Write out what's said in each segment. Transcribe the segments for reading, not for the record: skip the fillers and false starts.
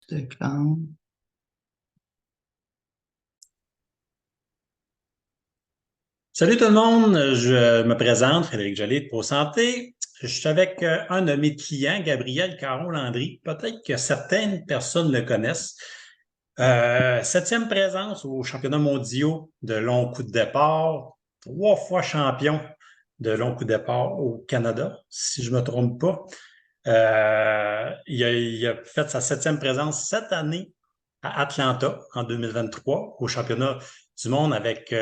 Écran. Salut tout le monde, je me présente, Frédéric Joly de Pro Santé. Je suis avec un de mes clients, Gabriel Caron-Landry. Peut-être que certaines personnes le connaissent. Septième présence aux championnats mondiaux de long coup de départ, 3 fois champion de long coup de départ au Canada, si je ne me trompe pas. Il a fait sa septième présence cette année à Atlanta en 2023 au championnat du monde avec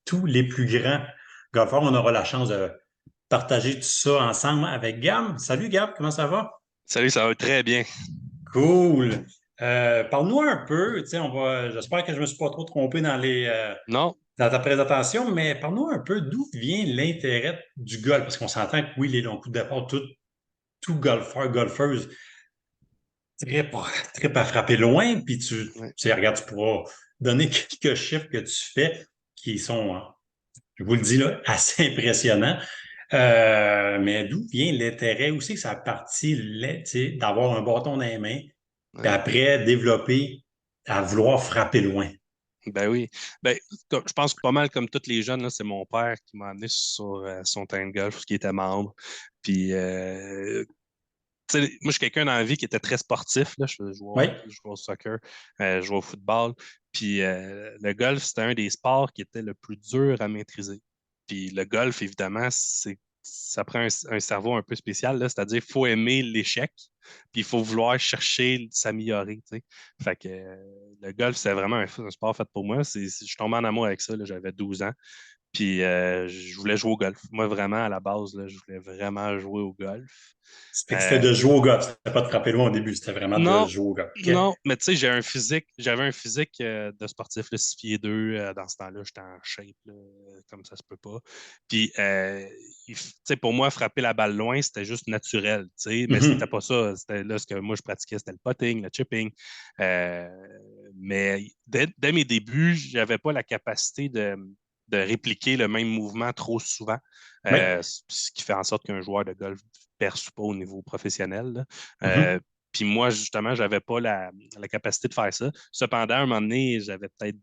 tous les plus grands golfeurs. On aura la chance de partager tout ça ensemble avec Gab. Salut Gab, comment ça va? Salut, ça va très bien. Cool. Parle-nous un peu, tu sais, j'espère que je ne me suis pas trop trompé Non, dans ta présentation, mais parle-nous un peu d'où vient l'intérêt du golf, parce qu'on s'entend que oui, les longs coups de départ, tout golfeur, golfeuse très, très à frapper loin, puis tu ouais. sais, regarde, tu pourras donner quelques chiffres que tu fais qui sont, je vous le dis là, assez impressionnants. Mais d'où vient l'intérêt aussi que ça a parti tu sais, d'avoir un bâton dans les mains, puis Ouais. après développer à vouloir frapper loin? Ben oui. Ben, je pense que pas mal comme tous les jeunes, là, c'est mon père qui m'a amené sur son terrain de golf, parce qu'il était membre. Puis, tu sais, moi, je suis quelqu'un dans la vie qui était très sportif. Là. Je jouais au Oui. hockey, je jouais au soccer, je jouais au football. Puis, le golf, c'était un des sports qui était le plus dur à maîtriser. Puis, le golf, évidemment, ça prend un cerveau un peu spécial, là, c'est-à-dire qu'il faut aimer l'échec, puis il faut vouloir chercher de s'améliorer. Tu sais. Fait que le golf, c'est vraiment un sport fait pour moi. Je suis tombé en amour avec ça, là, j'avais 12 ans. Puis je voulais jouer au golf. Moi, vraiment, à la base, là, je voulais vraiment jouer au golf. C'était Euh, de jouer au golf. C'était pas de frapper loin au début, c'était vraiment de non, jouer au golf. OK? non, mais tu sais, j'avais un physique de sportif, là, 6 pieds 2. Dans ce temps-là, j'étais en shape, là, comme ça se peut pas. Puis, tu sais, pour moi, frapper la balle loin, c'était juste naturel, tu sais, mais c'était Mhm. pas ça. C'était là ce que moi je pratiquais, c'était le putting, le chipping. Euh, mais dès mes débuts, j'avais pas la capacité de répliquer le même mouvement trop souvent, Oui. ce qui fait en sorte qu'un joueur de golf perce pas au niveau professionnel, là. Mhm. Puis moi, justement, j'avais pas la capacité de faire ça. Cependant, à un moment donné, j'avais peut-être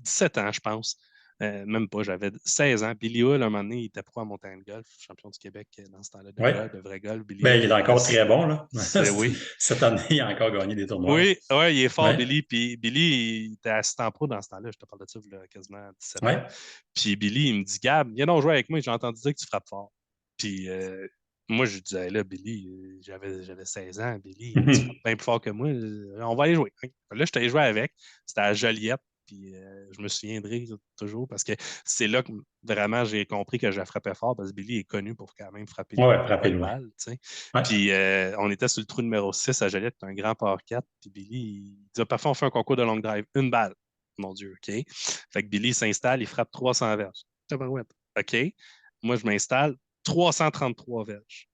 17 ans, je pense. Même pas, j'avais 16 ans. Billy Hull, à un moment donné, il était pro à montagne de golf, champion du Québec dans ce temps-là de Oui. golf, de vrai golf. Billy Ben, il Hull, est encore très bon, là. oui. Cette année, il a encore gagné des tournois. Oui, ouais, il est fort, Oui. Billy. Puis Billy, il était assistant pro dans ce temps-là. Je te parle de ça, il y a quasiment 17 Oui. ans. Puis Billy, il me dit, Gab, viens donc jouer avec moi. J'ai entendu dire que tu frappes fort. Puis moi, je lui disais, là, Billy, j'avais 16 ans. Billy, tu frappes bien plus fort que moi. On va aller jouer. Là, je suis allé jouer avec. C'était à Joliette. Puis je me souviendrai toujours parce que c'est là que vraiment j'ai compris que je la frappais fort parce que Billy est connu pour quand même frapper Oui, des frapper belles loin. balles. Tu sais. Oui. Puis on était sur le trou numéro 6 à Joliette, un grand par 4. Puis Billy, il dit ah, parfois on fait un concours de long drive. Une balle. Mon Dieu, OK. Fait que Billy s'installe, il frappe 300 verges. Tabarouette. OK. Moi, je m'installe 333 verges.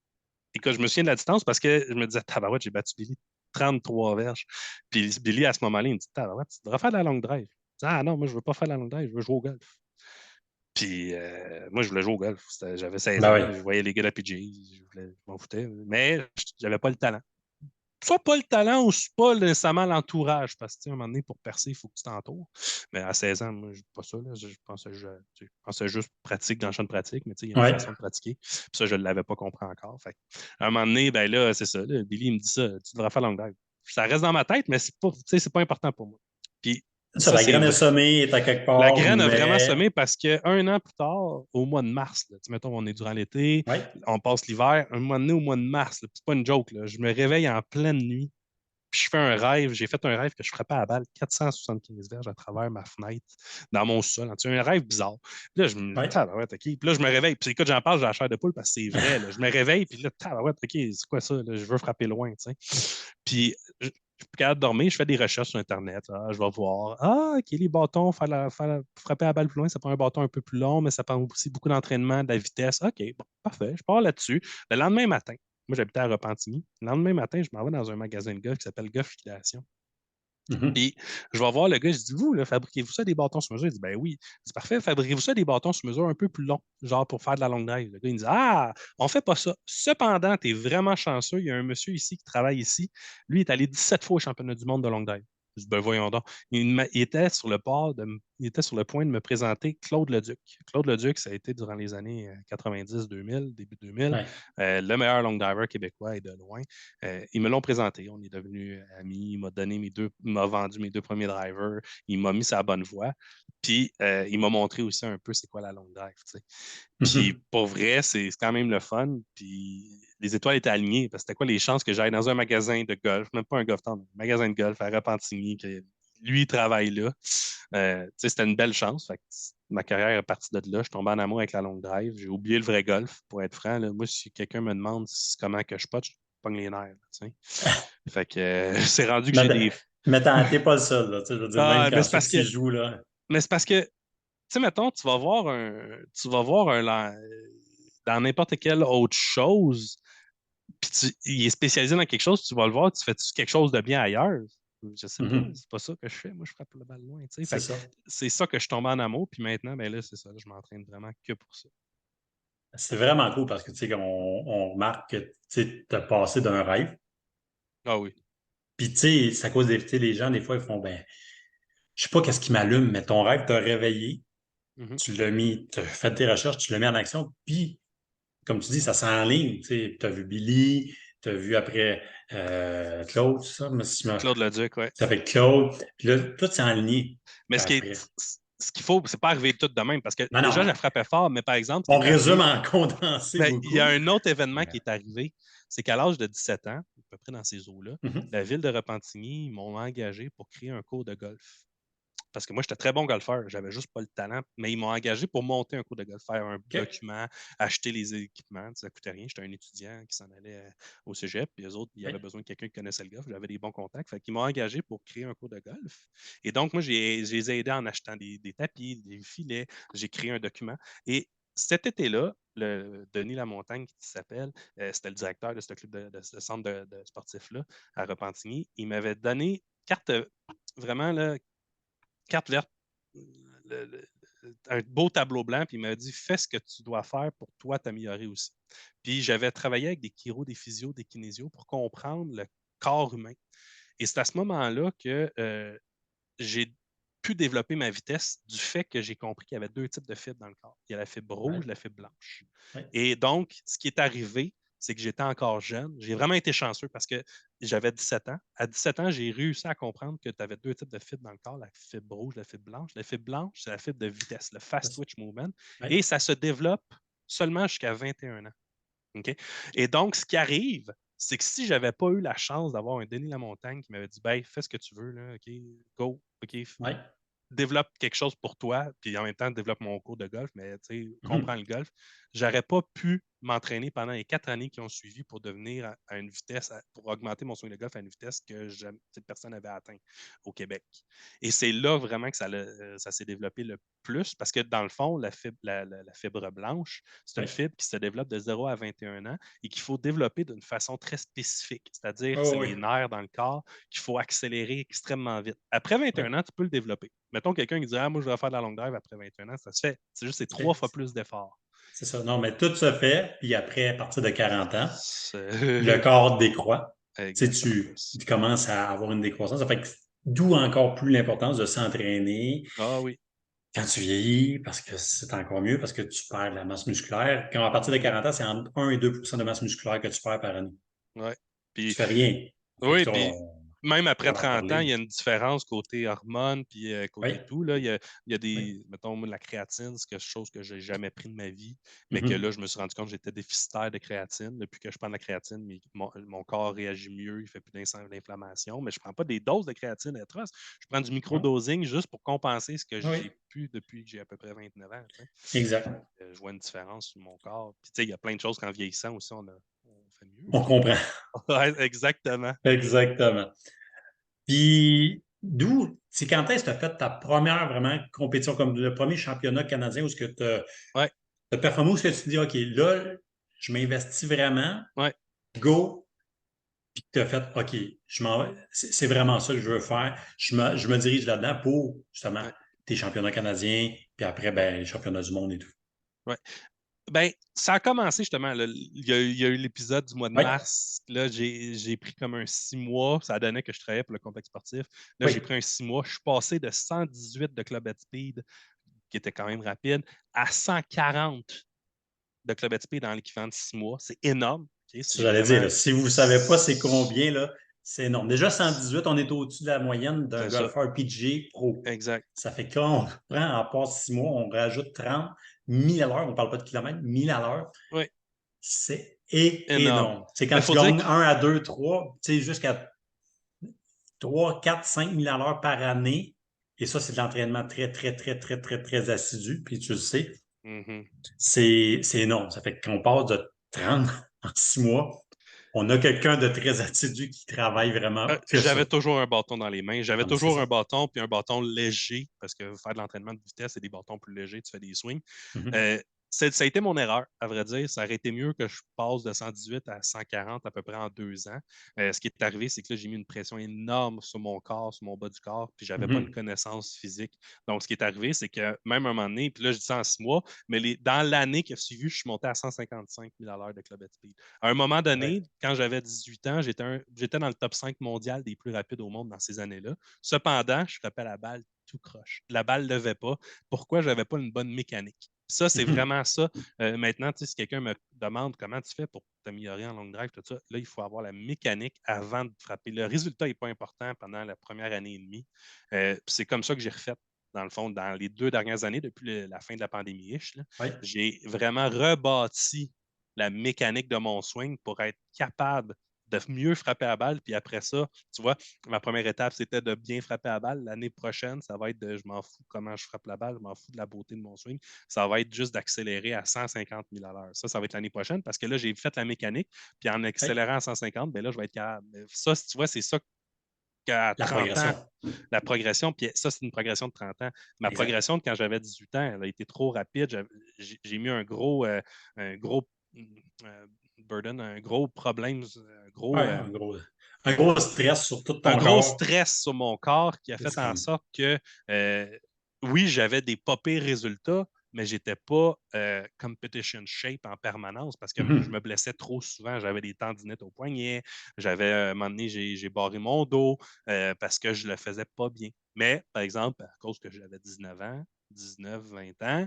Et que je me souviens de la distance parce que je me disais, tabarouette, j'ai battu Billy 33 verges. Puis Billy, à ce moment-là, il me dit, tabarouette, tu devrais faire de la long drive. Je dis, ah non, moi, je veux pas faire de la long drive, je veux jouer au golf. Puis moi, je voulais jouer au golf. J'avais 16 Ben ans, oui. je voyais les gars de la PGA, je m'en foutais. Mais j'avais pas le talent. Soit pas le talent ou pas nécessairement l'entourage, parce que, tu sais, à un moment donné, pour percer, il faut que tu t'entoures. Mais à 16 ans, moi, je pas ça. Là. Je pensais juste pratique dans le champ de pratique, mais tu sais, il y a une Oui. façon de pratiquer. Puis ça, je ne l'avais pas compris encore. Fait. À un moment donné, ben là, c'est ça. Là, Billy, il me dit ça, tu devrais faire long dive. Ça reste dans ma tête, mais c'est pas important pour moi. Puis Ça, ça, la c'est graine est vrai. semée, est à quelque La part, graine a vraiment mais. semé parce qu'un an plus tard, au mois de mars, là, mettons, on est durant l'été, Oui. on passe l'hiver, un moment donné, au mois de mars, c'est pas une joke, là, je me réveille en pleine nuit, puis je fais un rêve, j'ai fait un rêve que je frappais à la balle 475 verges à travers ma fenêtre dans mon sol. C'est un rêve bizarre. Puis là, je me dis, Oui. tabarouette, OK. Puis là, je me réveille. Puis écoute, j'en parle, j'ai la chair de poule parce que c'est vrai. Là. Je me réveille, puis là, tabarouette, OK, c'est quoi ça? Là? Je veux frapper loin, tu sais. Puis je suis plus capable de dormir, je fais des recherches sur Internet. Je vais voir. Ah, OK, les bâtons, frapper à la balle plus loin, ça prend un bâton un peu plus long, mais ça prend aussi beaucoup d'entraînement, de la vitesse. OK, bon, parfait. Je pars là-dessus. Le lendemain matin, moi, j'habitais à Repentigny. Le lendemain matin, je m'en vais dans un magasin de golf qui s'appelle Golf Liquidation. Mhm. Puis, je vais voir le gars, je dis, vous, là, fabriquez-vous ça des bâtons sur mesure? Il dit, ben oui. Je dis, parfait, fabriquez-vous ça des bâtons sur mesure un peu plus longs, genre pour faire de la longue drive. Le gars, il me dit, ah, on fait pas ça. Cependant, tu es vraiment chanceux. Il y a un monsieur ici qui travaille ici. Lui, il est allé 17 fois au championnat du monde de longue drive. Je dis, ben voyons donc. Il était sur le il était sur le point de me présenter Claude Leduc. Claude Leduc, ça a été durant les années 90-2000, début 2000, Ouais. le meilleur long diver québécois et de loin. Ils me l'ont présenté, on est devenus amis, il m'a vendu mes 2 premiers drivers, il m'a mis sa bonne voie, puis il m'a montré aussi un peu c'est quoi la long drive, tu sais. Puis Mhm. pour vrai, c'est quand même le fun, puis les étoiles étaient alignées, parce que c'était quoi les chances que j'aille dans un magasin de golf, même pas un golf town, un magasin de golf à Repentigny, que lui, il travaille là. Tu sais, c'était une belle chance. Fait que ma carrière est partie de là. Je suis tombé en amour avec la long drive. J'ai oublié le vrai golf, pour être franc. Là. Moi, si quelqu'un me demande comment que je pote, je pogne les nerfs. Là, tu sais. Fait que c'est rendu que Mais j'ai des. t'es pas le seul, là. Tu sais, je veux dire, même Ah, quand ceux qui jouent, là. c'est parce que, tu sais, mettons, tu vas voir dans n'importe quelle autre chose, puis il est spécialisé dans quelque chose, tu vas le voir, tu fais quelque chose de bien ailleurs. Je sais pas, Mhm. c'est pas ça que je fais. Moi, je frappe le balle loin, tu sais. C'est Fait que ça. c'est ça que je tombe en amour, puis maintenant, ben là, c'est ça, je m'entraîne vraiment que pour ça. C'est vraiment cool parce que, tu sais, on remarque que tu as passé d'un rêve. Ah oui. Puis, tu sais, c'est à cause des, tu sais, les gens, des fois, ils font, ben, je sais pas qu'est-ce qui m'allume, mais ton rêve t'a réveillé, Mhm. tu l'as mis, tu as fait tes recherches, tu l'as mis en action, puis, comme tu dis, ça s'enligne. Tu sais, tu as vu Billy, tu as vu après Claude, ça, mais si Claude Leduc, ouais. ça fait Claude, puis là, tout s'est enligné Mais après. ce qu'il faut, c'est pas arriver tout de même, parce que Non, déjà, non, je frappais fort, mais par exemple, ce qui on est résume arrivé, en condensé ben, il y a beaucoup. un autre événement Mais, qui est arrivé, c'est qu'à l'âge de 17 ans, à peu près dans ces eaux-là, mhm, la ville de Repentigny, ils m'ont engagé pour créer un cours de golf. Parce que moi, j'étais très bon golfeur, j'avais juste pas le talent, mais ils m'ont engagé pour monter un cours de golf, faire un OK. document, acheter les équipements, ça coûtait rien. J'étais un étudiant qui s'en allait au cégep, puis les autres, il y avait OK. besoin de quelqu'un qui connaissait le golf, j'avais des bons contacts, fait qu'ils m'ont engagé pour créer un cours de golf. Et donc, moi, je les ai aidés en achetant des tapis, des filets, j'ai créé un document. Et cet été-là, Denis Lamontagne, qui s'appelle, c'était le directeur de ce club de ce centre de sportif-là à Repentigny, il m'avait donné carte vraiment là, carte verte, un beau tableau blanc, puis il m'a dit fais ce que tu dois faire pour toi t'améliorer aussi. Puis j'avais travaillé avec des chiros, des physios, des kinésios pour comprendre le corps humain. Et c'est à ce moment-là que j'ai pu développer ma vitesse du fait que j'ai compris qu'il y avait 2 types de fibres dans le corps. Il y a la fibre rouge, Ouais, la fibre blanche. ouais. Et donc, ce qui est arrivé, c'est que j'étais encore jeune. J'ai vraiment été chanceux parce que j'avais 17 ans. À 17 ans, j'ai réussi à comprendre que tu avais 2 types de fibres dans le corps, la fibre rouge, la fibre blanche. La fibre blanche, c'est la fibre de vitesse, le fast twitch movement. Ouais. Et ça se développe seulement jusqu'à 21 ans. OK? Et donc, ce qui arrive, c'est que si je n'avais pas eu la chance d'avoir un Denis Lamontagne qui m'avait dit ben, fais ce que tu veux, là, OK, go, OK, Ouais. développe quelque chose pour toi, puis en même temps, développe mon cours de golf, mais tu sais, comprends Mhm. le golf. J'aurais pas pu m'entraîner pendant les 4 années qui ont suivi pour devenir à une vitesse, pour augmenter mon swing de golf à une vitesse que cette personne avait atteint au Québec. Et c'est là vraiment que ça s'est développé le plus, parce que dans le fond, la fibre blanche, c'est une Ouais. fibre qui se développe de 0 à 21 ans et qu'il faut développer d'une façon très spécifique, c'est-à-dire que c'est Oh, oui. les nerfs dans le corps qu'il faut accélérer extrêmement vite. Après 21 Ouais. ans, tu peux le développer. Mettons quelqu'un qui dit ah, moi, je vais faire de la longue drive après 21 ans, ça se fait. C'est juste c'est 3 fois plus d'efforts. C'est ça. Non, mais tout se fait, puis après, à partir de 40 ans, le C'est- corps décroît. Tu sais, Exactement. tu commences à avoir une décroissance. Ça fait que d'où encore plus l'importance de s'entraîner Ah oui. quand tu vieillis, parce que c'est encore mieux, parce que tu perds de la masse musculaire. Quand à partir de Mhm. 40 ans, c'est entre 1 et 2 de masse musculaire que tu perds par année. Ouais. Tu Puis fais rien. Fait que oui, ça, puis même après on va en 30 ans, il parler. y a une différence côté hormones puis Oui, côté tout. Là. Il y a oui. des, mettons, moi, la créatine, c'est quelque chose que j'ai jamais pris de ma vie, mais que Mhm. là, je me suis rendu compte que j'étais déficitaire de créatine. Depuis que je prends de la créatine, mon corps réagit mieux, il fait plus d'inflammation, mais je prends pas des doses de créatine atroces. Je prends du Non? microdosing juste pour compenser ce que Oui, j'ai pu depuis que j'ai à peu près 29 ans. Tu sais. exact. Je vois une différence sur mon corps. Puis, tu sais, il y a plein de choses qu'en vieillissant aussi, on fait mieux. On comprend. Ouais, exactement. Exactement. Puis, c'est quand est-ce que tu as fait ta première vraiment compétition, comme le premier championnat canadien où tu Ouais, as performé, où est-ce que tu te dis, OK, là, je m'investis vraiment, ouais. go. puis que tu as fait, OK, c'est vraiment ça que je veux faire. Je me dirige là-dedans pour, justement, Ouais, tes championnats canadiens, puis après, ouais, ben, les championnats du monde et tout. ouais. Ben, ça a commencé justement. Là, il y a eu l'épisode du mois de Oui, mars. Là, j'ai pris comme un 6 mois. Ça donnait que je travaillais pour le complexe sportif. Là, oui. j'ai pris un 6 mois. Je suis passé de 118 de Club Speed, qui était quand même rapide, à 140 de Club Speed dans l'équivalent de 6 mois. C'est énorme. Ok? Ça, C'est j'allais dire, vraiment. là, si vous ne savez pas c'est combien, là, c'est énorme. Déjà, 118, on est au-dessus de la moyenne d'un C'est ça. golfeur PGA Pro. Exact. Ça fait qu'on prend en passe 6 mois, on rajoute 30 1000 à l'heure, on ne parle pas de kilomètres, 1000 à l'heure. Oui, C'est énorme. énorme. C'est quand Mais tu faut dire gagnes que 1 à 2, 3, tu sais, jusqu'à 3, 4, 5 000 à l'heure par année. Et ça, c'est de l'entraînement très, très, très, très, très, très assidu. Puis tu le sais, Mhm. c'est énorme. Ça fait qu'on passe de 30 en 6 mois. On a quelqu'un de très assidu qui travaille vraiment que ça. J'avais toujours un bâton dans les mains. J'avais Ah, mais c'est toujours ça. un bâton, puis un bâton léger, parce que faire de l'entraînement de vitesse, c'est des bâtons plus légers, tu fais des swings. Mhm. Euh, ça a été mon erreur, à vrai dire. Ça aurait été mieux que je passe de 118 à 140 à peu près en 2 ans. Ce qui est arrivé, c'est que là, j'ai mis une pression énorme sur mon corps, sur mon bas du corps, puis j'avais pas une Mhm. connaissance physique. Donc, ce qui est arrivé, c'est que même à un moment donné, puis là, je dis ça en 6 mois, mais dans l'année qui a suivi, je suis monté à 155 000 à l'heure de Club Speed. À un moment Ouais. donné, quand j'avais 18 ans, j'étais dans le top 5 mondial des plus rapides au monde dans ces années-là. Cependant, je frappais la balle tout croche. La balle ne levait pas. Pourquoi je n'avais pas une bonne mécanique? Ça, c'est Mhm. vraiment ça. Maintenant, si quelqu'un me demande comment tu fais pour t'améliorer en long drive, tout ça, là, il faut avoir la mécanique avant de frapper. Le résultat n'est pas important pendant la première année et demie. C'est comme ça que j'ai refait, dans le fond, dans les 2 dernières années, depuis la fin de la pandémie. Ouais. J'ai vraiment rebâti la mécanique de mon swing pour être capable de mieux frapper à balle. Puis après ça, tu vois, ma première étape, c'était de bien frapper à balle. L'année prochaine, ça va être de je m'en fous comment je frappe la balle, je m'en fous de la beauté de mon swing. Ça va être juste d'accélérer à 150 000 à l'heure. Ça va être l'année prochaine parce que là, j'ai fait la mécanique. Puis en Ouais. accélérant à 150, ben là, je vais être capable. Ça, tu vois, c'est ça qu'à La 30 ans, progression. la progression, puis ça, c'est une progression de 30 ans. Ma Exact. progression de quand j'avais 18 ans, elle a été trop rapide. J'ai mis un gros burden, un gros problème, Ouais, un gros stress sur tout un ton gros corps. stress sur mon corps qui a C'est fait en comme. sorte que, oui, j'avais des pas pires résultats, mais j'étais pas competition shape en permanence parce que je me Mhm. blessais trop souvent. J'avais des tendinites au poignet. À un moment donné, j'ai barré mon dos parce que je le faisais pas bien. Mais, par exemple, à cause que j'avais 19 ans, 19, 20 ans,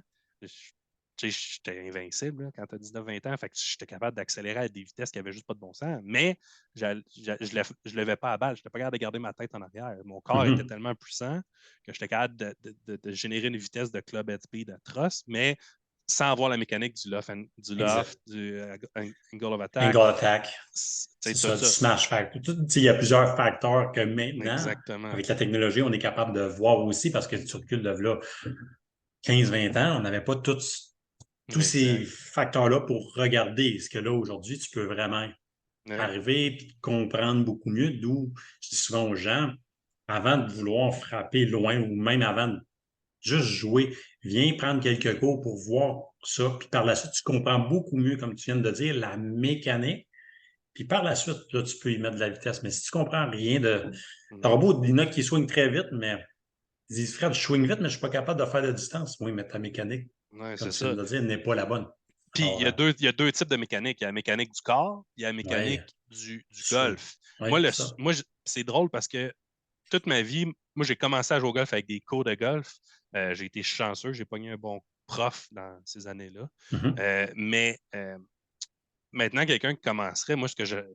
j'étais invincible là, quand tu as 19-20 ans. Fait que j'étais capable d'accélérer à des vitesses qui n'avaient juste pas de bon sens. Mais je ne levais pas à balle. Je n'étais pas capable de garder ma tête en arrière. Mon corps était Mhm. tellement puissant que j'étais capable de générer une vitesse de club head speed atroce, mais sans avoir la mécanique du Exact. loft, du angle of attack, Angle attack. C'est tout ça, du ça. smash factor. Il y a plusieurs facteurs que maintenant, Exactement. avec la technologie, on est capable de voir aussi parce que tu recules de là 15-20 ans, on n'avait pas tous ces Exact. facteurs-là pour regarder. Ce que là, aujourd'hui, tu peux vraiment Ouais. arriver et comprendre beaucoup mieux, d'où je dis souvent aux gens, avant de vouloir frapper loin ou même avant de juste jouer, viens prendre quelques cours pour voir ça. Puis par la suite, tu comprends beaucoup mieux, comme tu viens de dire, la mécanique. Puis par la suite, là, tu peux y mettre de la vitesse. Mais si tu comprends rien de. T'auras Mhm. beau, il y en a qui swingent très vite, mais ils disent, Fred, je swing vite, mais je ne suis pas capable de faire de distance. Oui, mais ta mécanique, Ouais, comme c'est tu viens ça. de le dire, n'est pas la bonne. Puis Alors, il y a deux types de mécanique. Il y a la mécanique du corps, il y a la ouais, mécanique du swing. golf. Oui, Moi, ça. c'est drôle parce que toute ma vie, moi, j'ai commencé à jouer au golf avec des cours de golf. J'ai été chanceux, j'ai pogné un bon prof dans ces années-là. Mhm. Mais maintenant, quelqu'un qui commencerait, moi,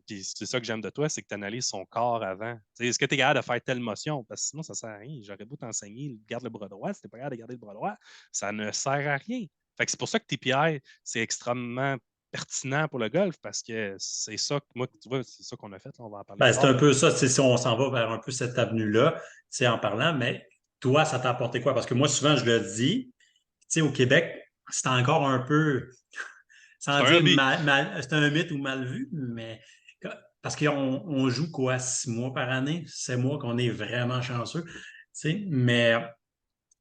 puis c'est ça que j'aime de toi, c'est que tu analyses son corps avant. Est-ce que tu es capable de faire telle motion? Parce que sinon, ça ne sert à rien. J'aurais beau t'enseigner, garde le bras droit. Si tu n'es pas capable de garder le bras droit, ça ne sert à rien. Fait que c'est pour ça que TPI, c'est extrêmement pertinent pour le golf parce que c'est ça que moi, tu vois, c'est ça qu'on a fait. Là, on va en parler Ben, plus c'est tard. un peu ça, si on s'en va vers un peu cette avenue-là, en parlant, mais toi, ça t'a apporté quoi? Parce que moi, souvent, je le dis, au Québec, c'est encore un peu, C'est sans un dire hobby. c'est un mythe ou mal vu, mais parce qu'on joue quoi, 6 mois par année, 7 mois qu'on est vraiment chanceux, mais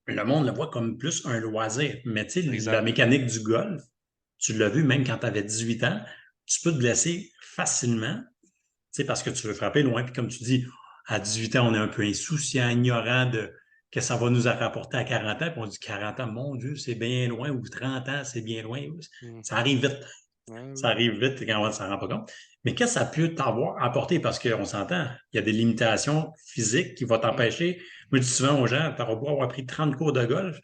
le monde le voit comme plus un loisir. Mais la Exact. mécanique du golf, tu l'as vu même quand tu avais 18 ans, tu peux te blesser facilement. sais, parce que tu veux frapper loin. Puis comme tu dis, à 18 ans, on est un peu insouciant, ignorant de que ça va nous rapporter à 40 ans. Puis on dit 40 ans, mon Dieu, c'est bien loin, ou 30 ans, c'est bien loin. Mm. Ça arrive vite. Ouais, Ça oui. arrive vite quand on ne s'en rend pas compte. Mais qu'est-ce que ça peut t'avoir apporté? Parce qu'on s'entend, il y a des limitations physiques qui vont Mm. t'empêcher. Moi, je dis souvent aux gens, tu auras beau avoir pris 30 cours de golf,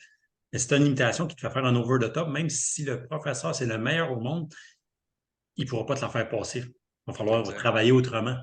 mais c'est une limitation qui te fait faire un over the top, même si le professeur, c'est le meilleur au monde, il ne pourra pas te la faire passer. Il va falloir Exact. travailler autrement.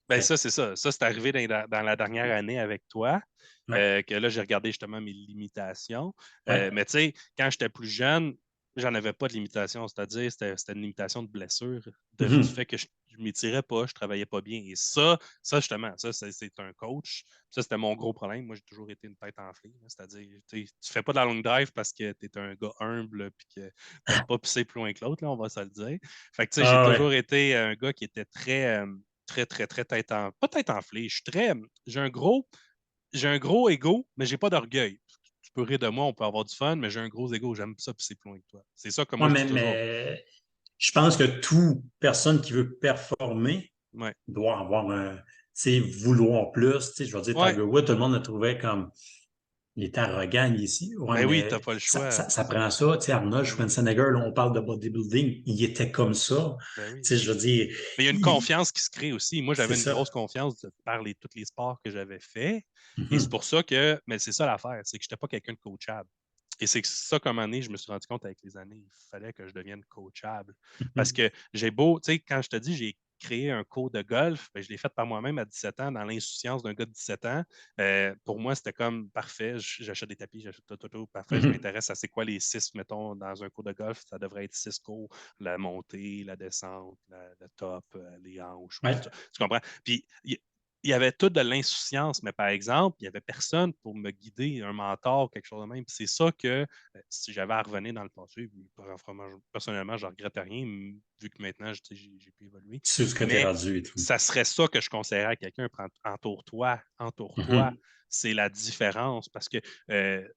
Ben Fait ça, c'est ça. Ça, c'est arrivé dans la dernière année avec toi, ouais, que là, j'ai regardé justement mes limitations. ouais. Mais tu sais, quand j'étais plus jeune, j'en avais pas de limitation. C'est-à-dire, c'était une limitation de blessure, du Mhm. fait que je ne m'étirais pas, je travaillais pas bien. Et ça justement, ça, c'est un coach. Ça, c'était mon gros problème. Moi, j'ai toujours été une tête enflée. C'est-à-dire, tu fais pas de la long drive parce que tu es un gars humble puis que tu n'aimes pas pisser plus loin que l'autre, là, on va se le dire. Fait que tu sais, j'ai Ah ouais. toujours été un gars qui était très pas tête enflée. Je suis très. J'ai un gros ego, mais j'ai pas d'orgueil. Tu peux rire de moi, on peut avoir du fun, mais j'ai un gros ego, j'aime ça, puis c'est plus loin que toi. C'est ça que Ouais, moi je dis toujours. je pense que toute personne qui veut performer Ouais. doit avoir un, tu sais, vouloir plus. Tu sais, je veux dire, Ouais. Tiger Woods, tout le monde le trouvait comme il est arrogant ici. Ouais, Ben oui, t'as mais pas le choix. ça prend ça. Tu sais, Arnold Ben oui. Schwarzenegger, là, on parle de bodybuilding, il était comme ça. Ben oui. Tu sais, je veux dire, Mais il y a une il- confiance qui se crée aussi. Moi, c'est j'avais une grosse ça. confiance de par tous les sports que j'avais faits. Et c'est Mhm. pour ça que, mais c'est ça l'affaire, c'est que je n'étais pas quelqu'un de coachable. Et c'est ça, comme année, je me suis rendu compte avec les années, il fallait que je devienne coachable. Parce Mhm. que j'ai beau, tu sais, quand je te dis, j'ai créé un cours de golf, ben, je l'ai fait par moi-même à 17 ans, dans l'insouciance d'un gars de 17 ans. Pour moi, c'était comme parfait. J'achète des tapis, j'achète tout, parfait. Je Mhm. m'intéresse à c'est quoi les six, mettons, dans un cours de golf. Ça devrait être six cours, la montée, la descente, le top, les hanches, tout Ouais, ça. Tu comprends? Puis, il y avait tout de l'insouciance, mais par exemple, il n'y avait personne pour me guider, un mentor, quelque chose de même. C'est ça que si j'avais à revenir dans le passé, personnellement, je ne regrette rien, vu que maintenant, j'ai pu évoluer. tu sais ce que tu es Mais rendu et tout. ça serait ça que je conseillerais à quelqu'un. Entoure-toi, entoure-toi. Mhm. C'est la différence parce que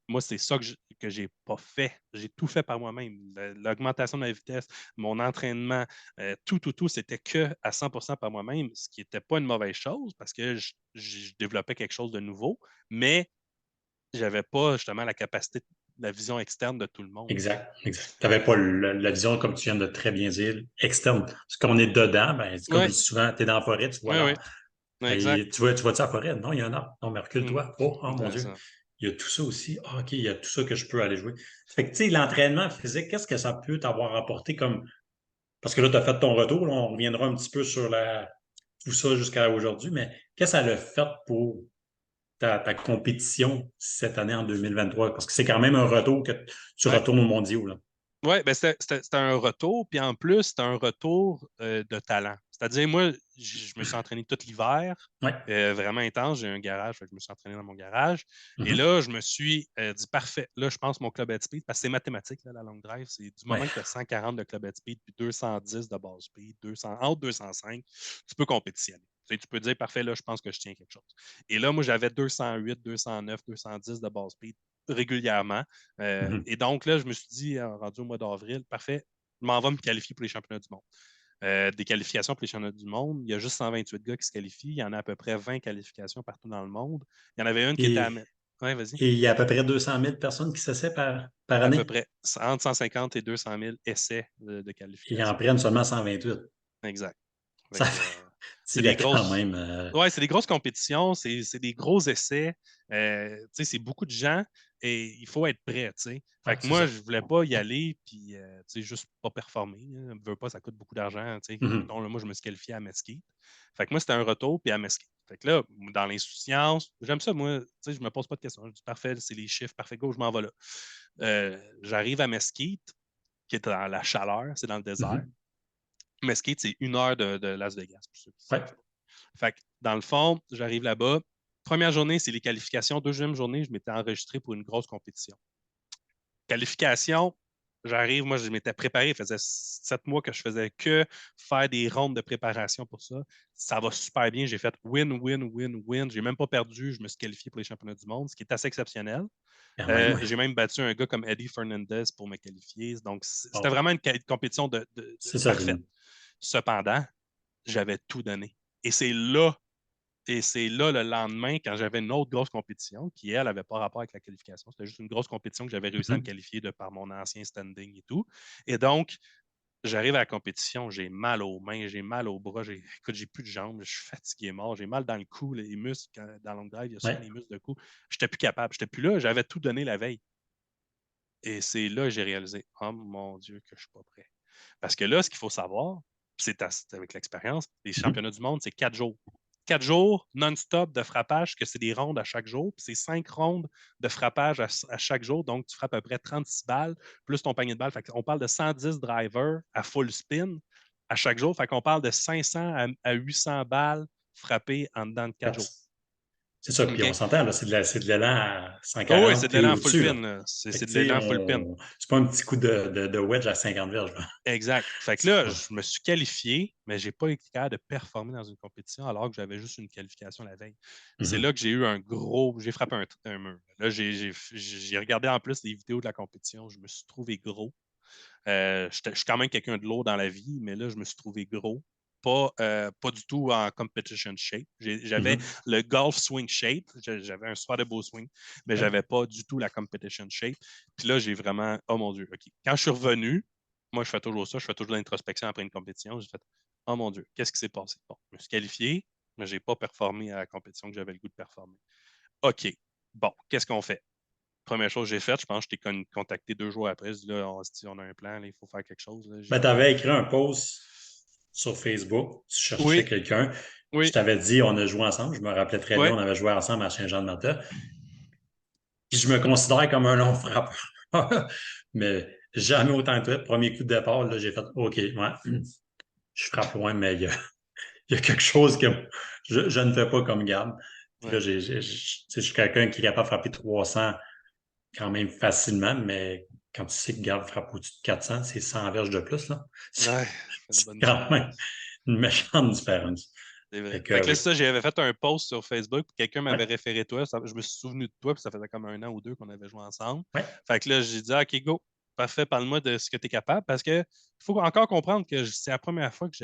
moi, c'est ça que j'ai pas fait. J'ai tout fait par moi-même. L'augmentation de la vitesse, mon entraînement, tout, c'était que à 100% par moi-même, ce qui n'était pas une mauvaise chose parce que je développais quelque chose de nouveau, mais je n'avais pas justement la capacité, la vision externe de tout le monde. Exact, exact. Tu n'avais pas la vision, comme tu viens de très bien dire, externe. Parce qu'on est dedans, ben, c'est comme je Oui, dis souvent, tu es dans la forêt, tu vois oui, l'arbre. oui, exact. Et tu vois-tu la forêt? Non, il y a un arbre. Non, mais recule-toi. Oh mon Dieu. Intéressant. Il y a tout ça aussi. Ah, OK, il y a tout ça que je peux aller jouer. Ça fait que, tu sais, l'entraînement physique, qu'est-ce que ça peut t'avoir apporté comme. Parce que là, tu as fait ton retour, là, on reviendra un petit peu sur tout ça jusqu'à aujourd'hui, mais qu'est-ce que ça a fait pour ta compétition cette année en 2023? Parce que c'est quand même un retour que tu Ouais. retournes aux mondiaux, là. Oui, ben c'était un retour, puis en plus, c'était un retour de talent. C'est-à-dire, moi, je me suis entraîné tout l'hiver, Ouais. vraiment intense. J'ai un garage, fait que je me suis entraîné dans mon garage. Et Mhm. là, je me suis dit, parfait, là, je pense mon club head speed, parce que c'est mathématique, là, la long drive, c'est du Ouais. moment que tu as 140 de club head speed, puis 210 de base speed, 200, entre 205, tu peux compétitionner. Tu peux dire, parfait, là, je pense que je tiens quelque chose. Et là, moi, j'avais 208, 209, 210 de base speed régulièrement. Mhm. Et donc, là, je me suis dit, rendu au mois d'avril, parfait, je m'en vais me qualifier pour les championnats du monde. Des qualifications pour les championnats du monde, il y a juste 128 gars qui se qualifient. Il y en a à peu près 20 qualifications partout dans le monde. Il y en avait une qui était à. Et, Oui, vas-y. et il y a à peu près 200 000 personnes qui s'essaient par À peu année. près entre 150 et 200 000 essais de Et ils en qualification. prennent seulement 128. Exact. Fait Ça que, fait, c'est il y a des quand grosses. même. Ouais, c'est des grosses compétitions, c'est des gros essais. C'est beaucoup de gens et il faut être prêt. Fait Ouais, que c'est moi, ça. je voulais pas y aller puis juste pas performer. Je veux pas, ça coûte beaucoup d'argent. Mhm. Mettons, là, moi, je me suis qualifié à Mesquite. Fait que moi, c'était un retour puis à Mesquite. Fait que là, dans l'insouciance, j'aime ça, moi, je me pose pas de questions. Je dis parfait, c'est les chiffres, parfait, go, je m'en vais là. J'arrive à Mesquite, qui est dans la chaleur, c'est dans le désert. Mhm. Mesquite, c'est 1 heure de Las Vegas, pour ceux qui Ouais. savent. Fait que, dans le fond, j'arrive là-bas. Première journée, c'est les qualifications. Deuxième journée, je m'étais enregistré pour une grosse compétition. Qualification, j'arrive, moi, je m'étais préparé. Ça faisait 7 mois que je faisais que faire des rondes de préparation pour ça. Ça va super bien. J'ai fait win, win, win, win. J'ai même pas perdu. Je me suis qualifié pour les championnats du monde, ce qui est assez exceptionnel. Quand même, ouais. J'ai même battu un gars comme Eddie Fernandez pour me qualifier. Donc, Bon, c'était vraiment une compétition c'est ça. parfaite. Cependant, j'avais tout donné. Et c'est là, le lendemain, quand j'avais une autre grosse compétition, qui, elle, n'avait pas rapport avec la qualification. C'était juste une grosse compétition que j'avais réussi à me qualifier de par mon ancien standing et tout. Et donc, j'arrive à la compétition, j'ai mal aux mains, j'ai mal aux bras, écoute, j'ai plus de jambes, je suis fatigué mort, j'ai mal dans le cou, les muscles, dans le long drive, il y a souvent Ouais. les muscles de cou. J'étais plus capable, j'étais plus là, j'avais tout donné la veille. Et c'est là que j'ai réalisé, oh mon Dieu, que je suis pas prêt. Parce que là, ce qu'il faut savoir, c'est avec l'expérience, les championnats du monde, c'est 4 jours. 4 jours non-stop de frappage, que c'est des rondes à chaque jour, puis c'est 5 rondes de frappage à chaque jour, donc tu frappes à peu près 36 balles, plus ton panier de balles. On parle de 110 drivers à full spin à chaque jour. Fait qu'on parle de 500 à 800 balles frappées en dedans de 4 jours. C'est ça, puis on OK? s'entend, là, c'est de l'élan à Oh oui, c'est 140 de pieds l'élan full au-dessus, là. pin, là. Fait C'est que, de tu sais, l'élan full pin. c'est pas un petit coup de wedge à 50 verges, là. Exact. Fait que C'est là, pas... je me suis qualifié, mais je n'ai pas été capable de performer dans une compétition alors que j'avais juste une qualification la veille. C'est là que j'ai eu un gros. J'ai frappé un mur. Là, j'ai regardé en plus les vidéos de la compétition. Je me suis trouvé gros. Je suis quand même quelqu'un de lourd dans la vie, mais là, je me suis trouvé gros. Pas du tout en competition shape. J'avais le golf swing shape. J'avais un super de beau swing, mais je Ouais. n'avais pas du tout la competition shape. Puis là, j'ai vraiment. Oh mon Dieu, OK. Quand je suis revenu, moi, je fais toujours ça. Je fais toujours l'introspection après une compétition. J'ai fait, oh mon Dieu, qu'est-ce qui s'est passé? Bon, je me suis qualifié, mais je n'ai pas performé à la compétition que j'avais le goût de performer. OK. Bon, qu'est-ce qu'on fait? Première chose que j'ai faite, je pense que je t'ai contacté 2 jours après. Je dis là, on se dit, on a un plan, là, il faut faire quelque chose. Là. Ben, tu avais écrit un post sur Facebook, tu cherchais Oui, quelqu'un. Je oui, t'avais dit, on a joué ensemble. Je me rappelais très bien, oui. on avait joué ensemble à Saint-Jean-de-Mata. Puis je me considère comme un long frappeur. Mais jamais autant que toi. Premier coup de départ, là, j'ai fait OK, ouais, je frappe loin, mais il y a quelque chose que je ne fais pas comme garde. Puis là, Ouais. je suis quelqu'un qui est capable de frapper 300 quand même facilement, mais quand tu sais que garde frappe au-dessus de 400, c'est 100 verges de plus, là. Ouais, fait une C'est bonne quand même différence. une méchante différence. C'est vrai. Fait que, Fait que là, oui. c'est ça, j'avais fait un post sur Facebook, puis quelqu'un m'avait Ouais, référé toi. Je me suis souvenu de toi, puis ça faisait comme 1 an ou 2 qu'on avait joué ensemble. ouais. Fait que là, j'ai dit, ah, OK, go, parfait, parle-moi de ce que tu es capable, parce que il faut encore comprendre que c'est la première fois que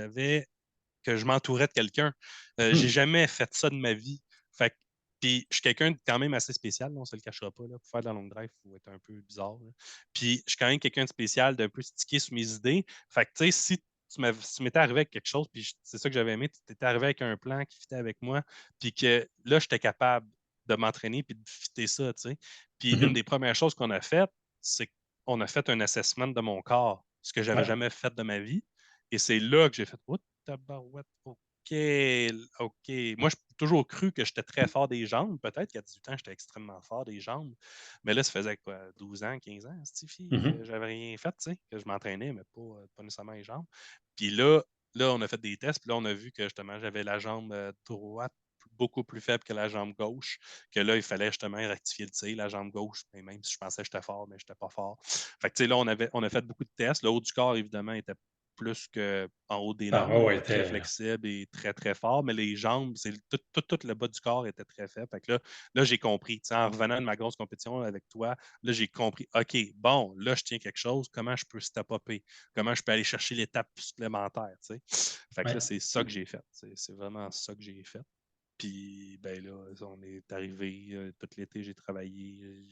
je m'entourais de quelqu'un. J'ai Mhm. jamais fait ça de ma vie. Fait que, puis je suis quelqu'un de quand même assez spécial, là, on ne se le cachera pas. Là. Pour faire de la longue drive, il faut être un peu bizarre. Là. Puis je suis quand même quelqu'un de spécial, d'un peu stické sur mes idées. Fait que, tu sais, si tu m'étais arrivé avec quelque chose, puis c'est ça que j'avais aimé, tu étais arrivé avec un plan qui fitait avec moi, puis que là, j'étais capable de m'entraîner puis de fitter ça, tu sais. Puis une Mhm. des premières choses qu'on a faites, c'est qu'on a fait un assessment de mon corps, ce que j'avais Ouais, jamais fait de ma vie. Et c'est là que j'ai fait, what tabarouette, OK, OK. Moi, j'ai toujours cru que j'étais très fort des jambes. Peut-être qu'à 18 ans, j'étais extrêmement fort des jambes. Mais là, ça faisait quoi, 12 ans, 15 ans, Stifi, que mhm. j'avais rien fait, tu sais, que je m'entraînais, mais pas nécessairement les jambes. Puis là, on a fait des tests, puis là, on a vu que justement, j'avais la jambe droite beaucoup plus faible que la jambe gauche, que là, il fallait justement rectifier le tir, la jambe gauche, mais même si je pensais que j'étais fort, mais je n'étais pas fort. Fait que, tu sais, là, on a fait beaucoup de tests. Le haut du corps, évidemment, était plus qu'en haut des Ah, normes. ouais, Il ouais, était très flexible et très, très fort, mais les jambes, tout le bas du corps était très faible. Fait que là j'ai compris. Tu sais, en revenant de ma grosse compétition avec toi, là, j'ai compris, OK, bon, là, je tiens quelque chose, comment je peux step-upper? Comment je peux aller chercher l'étape supplémentaire? Tu sais? Fait que là, ouais. c'est ça que j'ai fait. C'est vraiment ça que j'ai fait. Puis, ben là, on est arrivé, tout l'été, j'ai travaillé.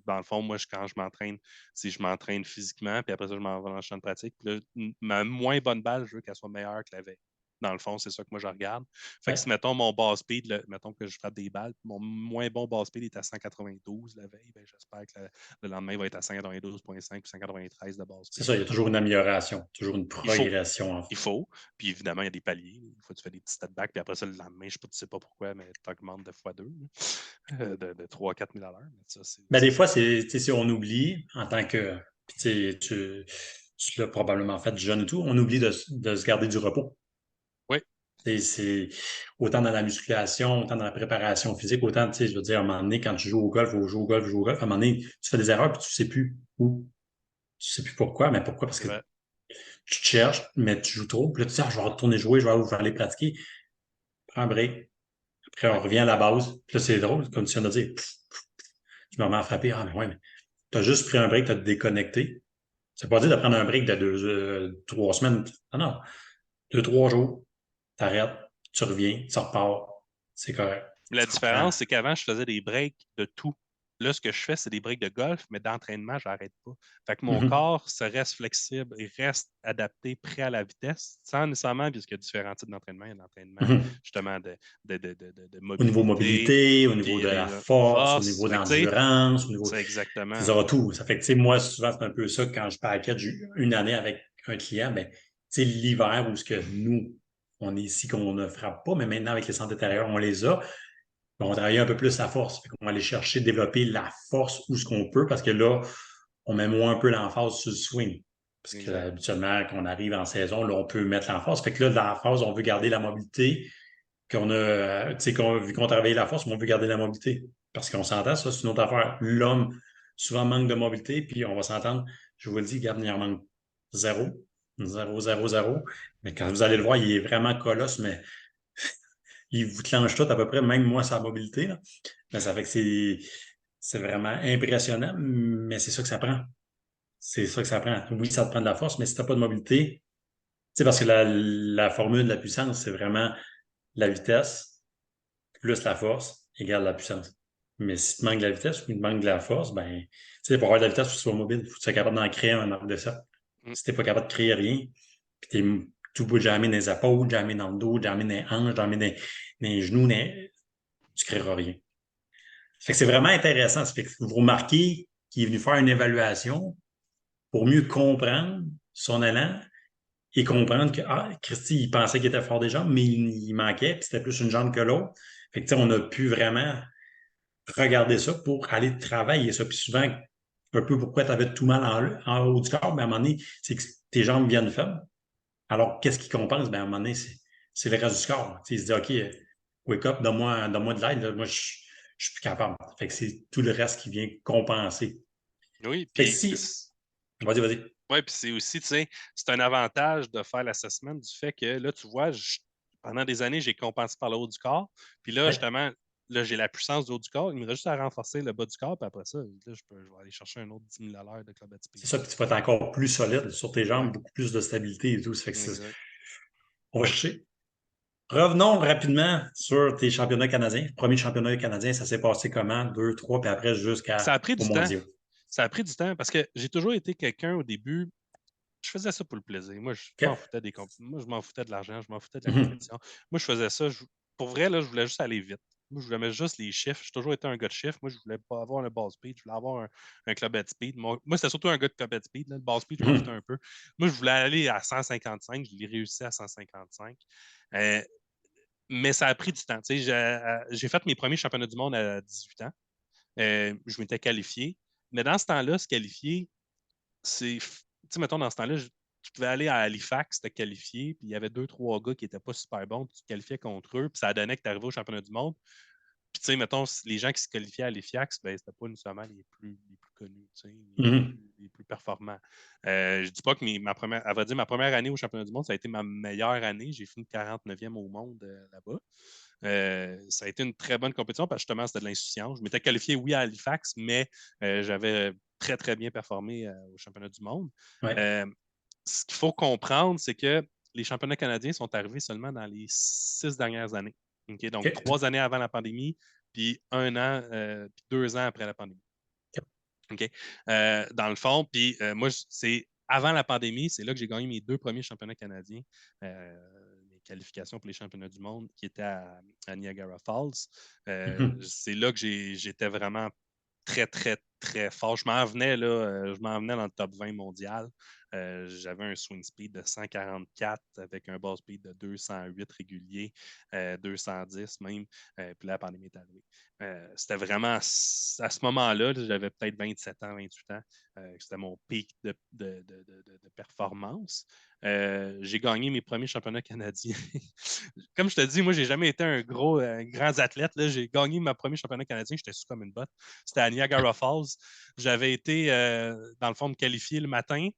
Dans le fond, moi, quand je m'entraîne, si je m'entraîne physiquement, puis après ça, je m'en vais dans le champ de pratique. Puis là, ma moins bonne balle, je veux qu'elle soit meilleure que la veille. Dans le fond, c'est ça que moi, je regarde. Fait que si, Ouais. mettons, mon base speed, mettons que je frappe des balles, puis mon moins bon base speed est à 192 la veille, ben, j'espère que le lendemain, il va être à 192,5 puis 193 de base C'est speed. ça, il y a toujours une amélioration, toujours une Il faut. progression, en fait. Il faut. Puis évidemment, il y a des paliers. Une fois, tu fais des petits step back, puis après ça, le lendemain, je ne sais pas pourquoi, mais tu augmentes de fois 2, de 3 à 4 000 à l'heure. Mais ça, Ben, des fois, ça. c'est, tu sais, si on oublie, en tant que, puis tu sais, tu l'as probablement fait jeune et tout, on oublie de se garder du repos. Oui, C'est autant dans la musculation, autant dans la préparation physique, autant, tu sais, je veux dire, à un moment donné, quand tu joues au golf, ou joues au golf, joues au golf, à un moment donné, tu fais des erreurs, puis tu sais plus où, tu sais plus pourquoi, mais pourquoi? Parce c'est que vrai. tu te cherches, mais tu joues trop, puis là, tu dis, ah, je vais retourner jouer, je vais aller pratiquer, prends un break, après, on Ouais, revient à la base, puis là, c'est drôle, comme tu viens de dire, je me remets à frapper, ah, mais ouais, mais t'as juste pris un break, t'as déconnecté. C'est pas dire de prendre un break de 3 semaines. Non, non. 2, 3 jours. T'arrêtes. tu reviens, tu repars, c'est correct. La Tu comprends? différence, c'est qu'avant, je faisais des breaks de tout. Là, ce que je fais, c'est des breaks de golf, mais d'entraînement, je n'arrête pas. Fait que mon Mhm. corps se reste flexible et reste adapté, prêt à la vitesse, sans nécessairement, puisqu'il y a différents types d'entraînement. Il y a l'entraînement Mhm. justement de Au niveau mobilité, mobilité, au niveau puis de la les force, au forces. niveau Fait que, tu sais, d'endurance, au niveau. c'est exactement. Tu auras tout. Ça fait que, tu sais, moi, souvent, c'est un peu ça, quand je package une année avec un client, ben, tu sais, l'hiver où ce que nous, on est ici, qu'on ne frappe pas, mais maintenant, avec les centres intérieurs, on les a. Ben, on travaille un peu plus la force. Fait qu'on va aller chercher, développer la force où ce qu'on peut, parce que là, on met moins un peu l'emphase sur le swing. Parce que Exact. habituellement, quand on arrive en saison, là, on peut mettre l'emphase. Fait que là, dans la phase, on veut garder la mobilité, qu'on a, tu sais, vu qu'on travaille la force, mais on veut garder la mobilité. Parce qu'on s'entend, ça, c'est une autre affaire. L'homme, souvent, manque de mobilité, puis on va s'entendre, je vous le dis, regarde, il en manque zéro. Zéro, zéro, zéro. Mais quand vous allez le voir, il est vraiment colosse, mais il vous clenche tout à peu près, même moi, sa mobilité, là. Mais ça fait que c'est vraiment impressionnant, mais c'est ça que ça prend. C'est ça que ça prend. Oui, ça te prend de la force, mais si tu n'as pas de mobilité, tu sais, parce que la formule de la puissance, c'est vraiment la vitesse plus la force égale la puissance. Mais si tu manques de la vitesse ou tu manques de la force, ben, tu sais, pour avoir de la vitesse, il faut que tu sois mobile. Il faut que tu sois capable d'en créer un arc de cercle. Mm. Si tu n'es pas capable de créer rien, puis tu peux jamais dans les épaules, jamais dans le dos, jamais dans les hanches, jamais dans les genoux, tu ne créeras rien. Ça fait que c'est vraiment intéressant. Ça fait que vous remarquez qu'il est venu faire une évaluation pour mieux comprendre son élan et comprendre que, Christy, il pensait qu'il était fort des jambes, mais il manquait, puis c'était plus une jambe que l'autre. Fait que, tu sais, on a pu vraiment regarder ça pour aller travailler ça. Puis souvent, un peu pourquoi tu avais tout mal en haut du corps, ben, à un moment donné, c'est que tes jambes viennent faibles. Alors, qu'est-ce qui compense? Ben, à un moment donné, c'est le reste du corps. Tu sais, il se dit, OK, wake up, donne-moi de l'aide. Là. Moi, je suis plus capable. Fait que c'est tout le reste qui vient compenser. Oui, Fait que puis si. Vas-y, vas-y. ouais, puis c'est aussi, tu sais, c'est un avantage de faire l'assessment du fait que là, tu vois, pendant des années, j'ai compensé par le haut du corps. Puis là, Ouais. justement, là, j'ai la puissance du haut du corps. Il me reste juste à renforcer le bas du corps. Puis après ça, là, je vais aller chercher un autre 10 000 à l'heure de club at speed. C'est ça, puis tu vas être encore plus solide sur tes Ouais, jambes, beaucoup plus de stabilité et tout. Ça fait que exact. on va chercher. Revenons rapidement sur tes championnats canadiens. Premier championnat canadien, ça s'est passé comment? Deux, trois, puis après Ça a pris jusqu'aux du temps. mondiaux. Ça a pris du temps parce que j'ai toujours été quelqu'un au début. Je faisais ça pour le plaisir. Moi, je m'en OK? foutais Moi, je m'en foutais de l'argent, je m'en foutais de la Mhm. compétition. Moi, je faisais ça. Pour vrai, là, je voulais juste aller vite. Moi, je voulais mettre juste les chiffres. J'ai toujours été un gars de chiffres. Moi, je voulais pas avoir le ball speed. Je voulais avoir un club at speed. Moi, c'était surtout un gars de club at speed. Là. Le ball speed, je m'en foutais Mhm. un peu. Moi, je voulais aller à 155. Je l'ai réussi à 155. Euh, mais ça a pris du temps. J'ai fait mes premiers championnats du monde à 18 ans. Je m'étais qualifié. Mais dans ce temps-là, se qualifier, c'est. Tu sais, mettons, dans ce temps-là, tu pouvais aller à Halifax, te qualifier, puis il y avait deux, trois gars qui n'étaient pas super bons, puis tu te qualifiais contre eux, puis ça donnait que tu arrivais au championnat du monde. Puis, tu sais, mettons, les gens qui se qualifiaient à Halifax, ben, c'était pas nécessairement les plus connus, tu sais, Mhm. les plus performants. Je dis pas que à vrai dire, ma première année au championnat du monde, ça a été ma meilleure année. J'ai fini 49e au monde là-bas. Ça a été une très bonne compétition parce que justement, c'était de l'insouciance. Je m'étais qualifié, oui, à Halifax, mais j'avais très, très bien performé au championnat du monde. Ouais. Euh, Ce qu'il faut comprendre, c'est que les championnats canadiens sont arrivés seulement dans les 6 dernières années. Okay? Donc, OK. 3 années avant la pandémie, puis 1 an, puis 2 ans après la pandémie. Okay? Dans le fond, puis moi, c'est avant la pandémie, c'est là que j'ai gagné mes 2 premiers championnats canadiens, mes qualifications pour les championnats du monde qui étaient à Niagara Falls. Mhm. C'est là que j'étais vraiment très, très, très fort. Je m'en venais dans le top 20 mondial. J'avais un swing speed de 144 avec un ball speed de 208 régulier, 210 même. Puis là, la pandémie est arrivée. C'était vraiment à ce moment-là, j'avais peut-être 27 ans, 28 ans. C'était mon pic de performance. J'ai gagné mes premiers championnats canadiens. Comme je te dis, moi, j'ai jamais été un grand athlète. Là. J'ai gagné ma premier championnat canadien, j'étais sous comme une botte. C'était à Niagara Falls. J'avais été, dans le fond, me qualifier le matin.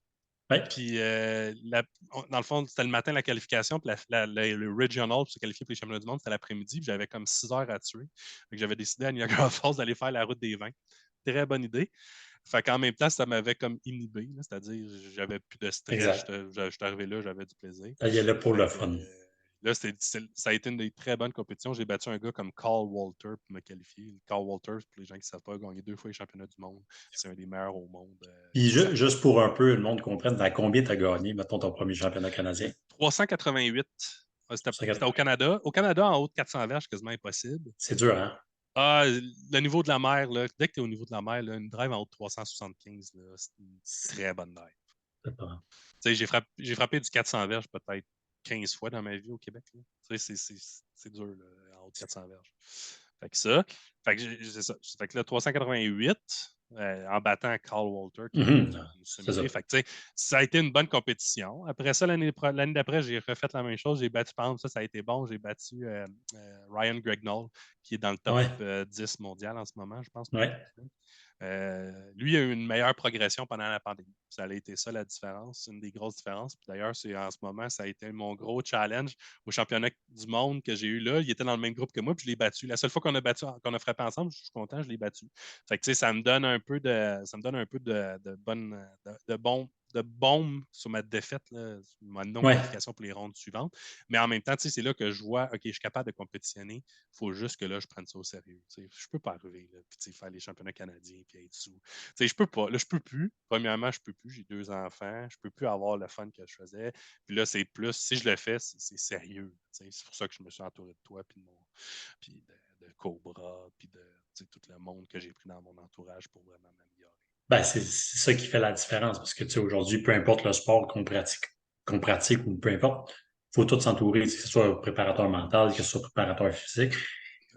Ouais. Puis, dans le fond, c'était le matin la qualification. Puis le Regional pour se qualifier pour les championnats du monde, c'était l'après-midi. Puis j'avais comme 6 heures à tuer. Donc, j'avais décidé à Niagara Falls d'aller faire la route des vins. Très bonne idée. Fait qu'en même temps, ça m'avait comme inhibé. C'est-à-dire, j'avais plus de stress. Exact. J'étais arrivé là, j'avais du plaisir. Ça y est là pour Fait le que fun. là, ça a été une des très bonnes compétitions. J'ai battu un gars comme Carl Walter pour me qualifier. Carl Walter, pour les gens qui ne savent pas, a gagné 2 fois les championnats du monde. C'est un des meilleurs au monde. Puis Ça, juste pour un peu le monde comprenne, dans combien tu as gagné, mettons, ton premier championnat canadien? 388. C'était au 180. Canada. Au Canada, en haut de 400 verges, quasiment impossible. C'est dur, hein? Ah, le niveau de la mer, là, dès que tu es au niveau de la mer, là, une drive en haut de 375, là, c'est une très bonne drive. C'est pas... J'ai frappé du 400 verges peut-être 15 fois dans ma vie au Québec. C'est dur, là, en haut de 400 verges. Fait que ça. Fait que c'est ça. Fait que là, 388 en battant Carl Walter qui Mhm. m'a C'est ça. somité. Fait que, ça a été une bonne compétition. Après ça, l'année d'après, j'ai refait la même chose. J'ai battu, par exemple, ça a été bon. J'ai battu Ryan Gregnall, qui est dans le top Ouais, 10 mondial en ce moment, je pense même. ouais. Lui a eu une meilleure progression pendant la pandémie. Ça a été ça la différence, une des grosses différences. Puis d'ailleurs, c'est en ce moment, ça a été mon gros challenge au championnat du monde que j'ai eu là. Il était dans le même groupe que moi, puis je l'ai battu. La seule fois qu'on a frappé ensemble, je suis content, je l'ai battu. Fait que ça me donne un peu de baume sur ma défaite, là, sur ma Ouais. non-qualification pour les rondes suivantes. Mais en même temps, c'est là que je vois, OK, je suis capable de compétitionner. Il faut juste que là, je prenne ça au sérieux. Je ne peux pas arriver, là, puis faire les championnats canadiens, puis être sous. Je peux pas. Là, je peux plus. Premièrement, je peux plus. J'ai 2 enfants. Je peux plus avoir le fun que je faisais. Puis là, c'est plus, si je le fais, c'est sérieux. C'est pour ça que je me suis entouré de toi, puis de Cobra, puis de tout le monde que j'ai pris dans mon entourage pour vraiment m'améliorer. Ben, c'est ça qui fait la différence. Parce que, tu sais, aujourd'hui, peu importe le sport qu'on pratique ou peu importe, il faut tout s'entourer, que ce soit préparateur mental, que ce soit préparateur physique.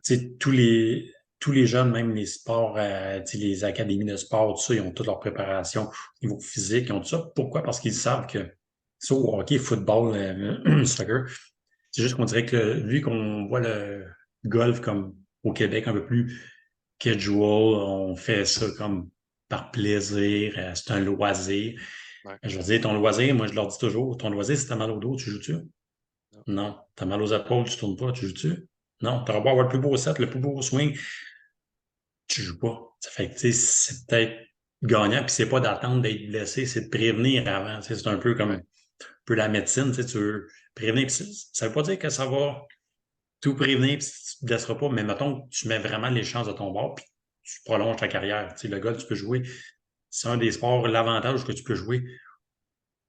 Tu sais, tous les jeunes, même les sports, tu sais, les académies de sport, tout ça, ils ont toute leur préparation au niveau physique, ils ont tout ça. Pourquoi? Parce qu'ils savent que, soit au hockey, football, soccer, c'est juste qu'on dirait que vu qu'on voit le golf comme au Québec un peu plus casual, on fait ça comme par plaisir, c'est un loisir. Ouais. Je veux dire, ton loisir, moi je leur dis toujours, ton loisir, si t'as mal au dos, tu joues-tu? Non. Non. T'as mal aux épaules, tu tournes pas, tu joues-tu? Non. T'auras beau avoir le plus beau set, le plus beau swing, tu joues pas. Ça fait que, tu sais, c'est peut-être gagnant, puis c'est pas d'attendre d'être blessé, c'est de prévenir avant. Tu sais, c'est un peu comme Ouais. un peu la médecine, tu sais, tu veux prévenir. Puis ça veut pas dire que ça va tout prévenir, puis tu te blesseras pas, mais mettons que tu mets vraiment les chances de ton bord, puis tu prolonges ta carrière. Tu sais, le golf, tu peux jouer. C'est un des sports, l'avantage que tu peux jouer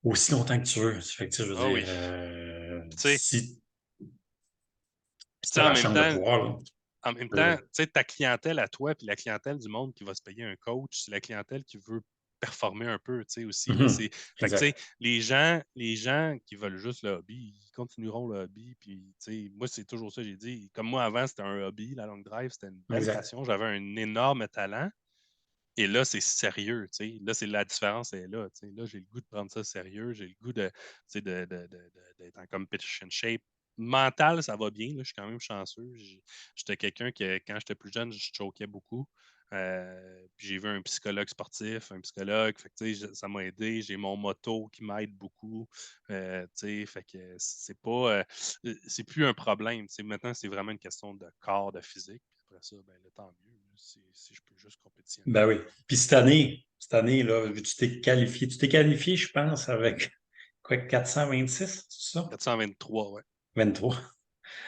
aussi longtemps que tu veux. Ça fait que, tu sais, je veux Ah dire, oui. Puis, si tu as en la même chance de temps, pouvoir, là, tu sais, ta clientèle à toi, puis la clientèle du monde qui va se payer un coach, c'est la clientèle qui veut performer un peu, tu sais, aussi. Là, mhm, fait que, tu sais, exact. les gens qui veulent juste le hobby, ils continueront le hobby. Puis, tu sais, moi, c'est toujours ça, j'ai dit. Comme moi, avant, c'était un hobby, la long drive, c'était une belle Exact. passion. J'avais un énorme talent. Et là, c'est sérieux, tu sais. Là, c'est la différence est là, tu sais. Là, j'ai le goût de prendre ça sérieux. J'ai le goût d'être en competition shape. Mental, ça va bien. Là, je suis quand même chanceux. J'étais quelqu'un qui, quand j'étais plus jeune, je choquais beaucoup. Puis j'ai vu un psychologue sportif, un psychologue. Fait que, tu sais, ça m'a aidé. J'ai mon moto qui m'aide beaucoup. Tu sais, fait que c'est pas, c'est plus un problème. Tu sais, maintenant, c'est vraiment une question de corps, de physique. Puis après ça, ben, là, tant mieux. Là, si je peux juste compétitionner. Ben oui. Puis cette année, là, vu que tu t'es qualifié, je pense, avec quoi, 426, c'est ça? 423, ouais. 23.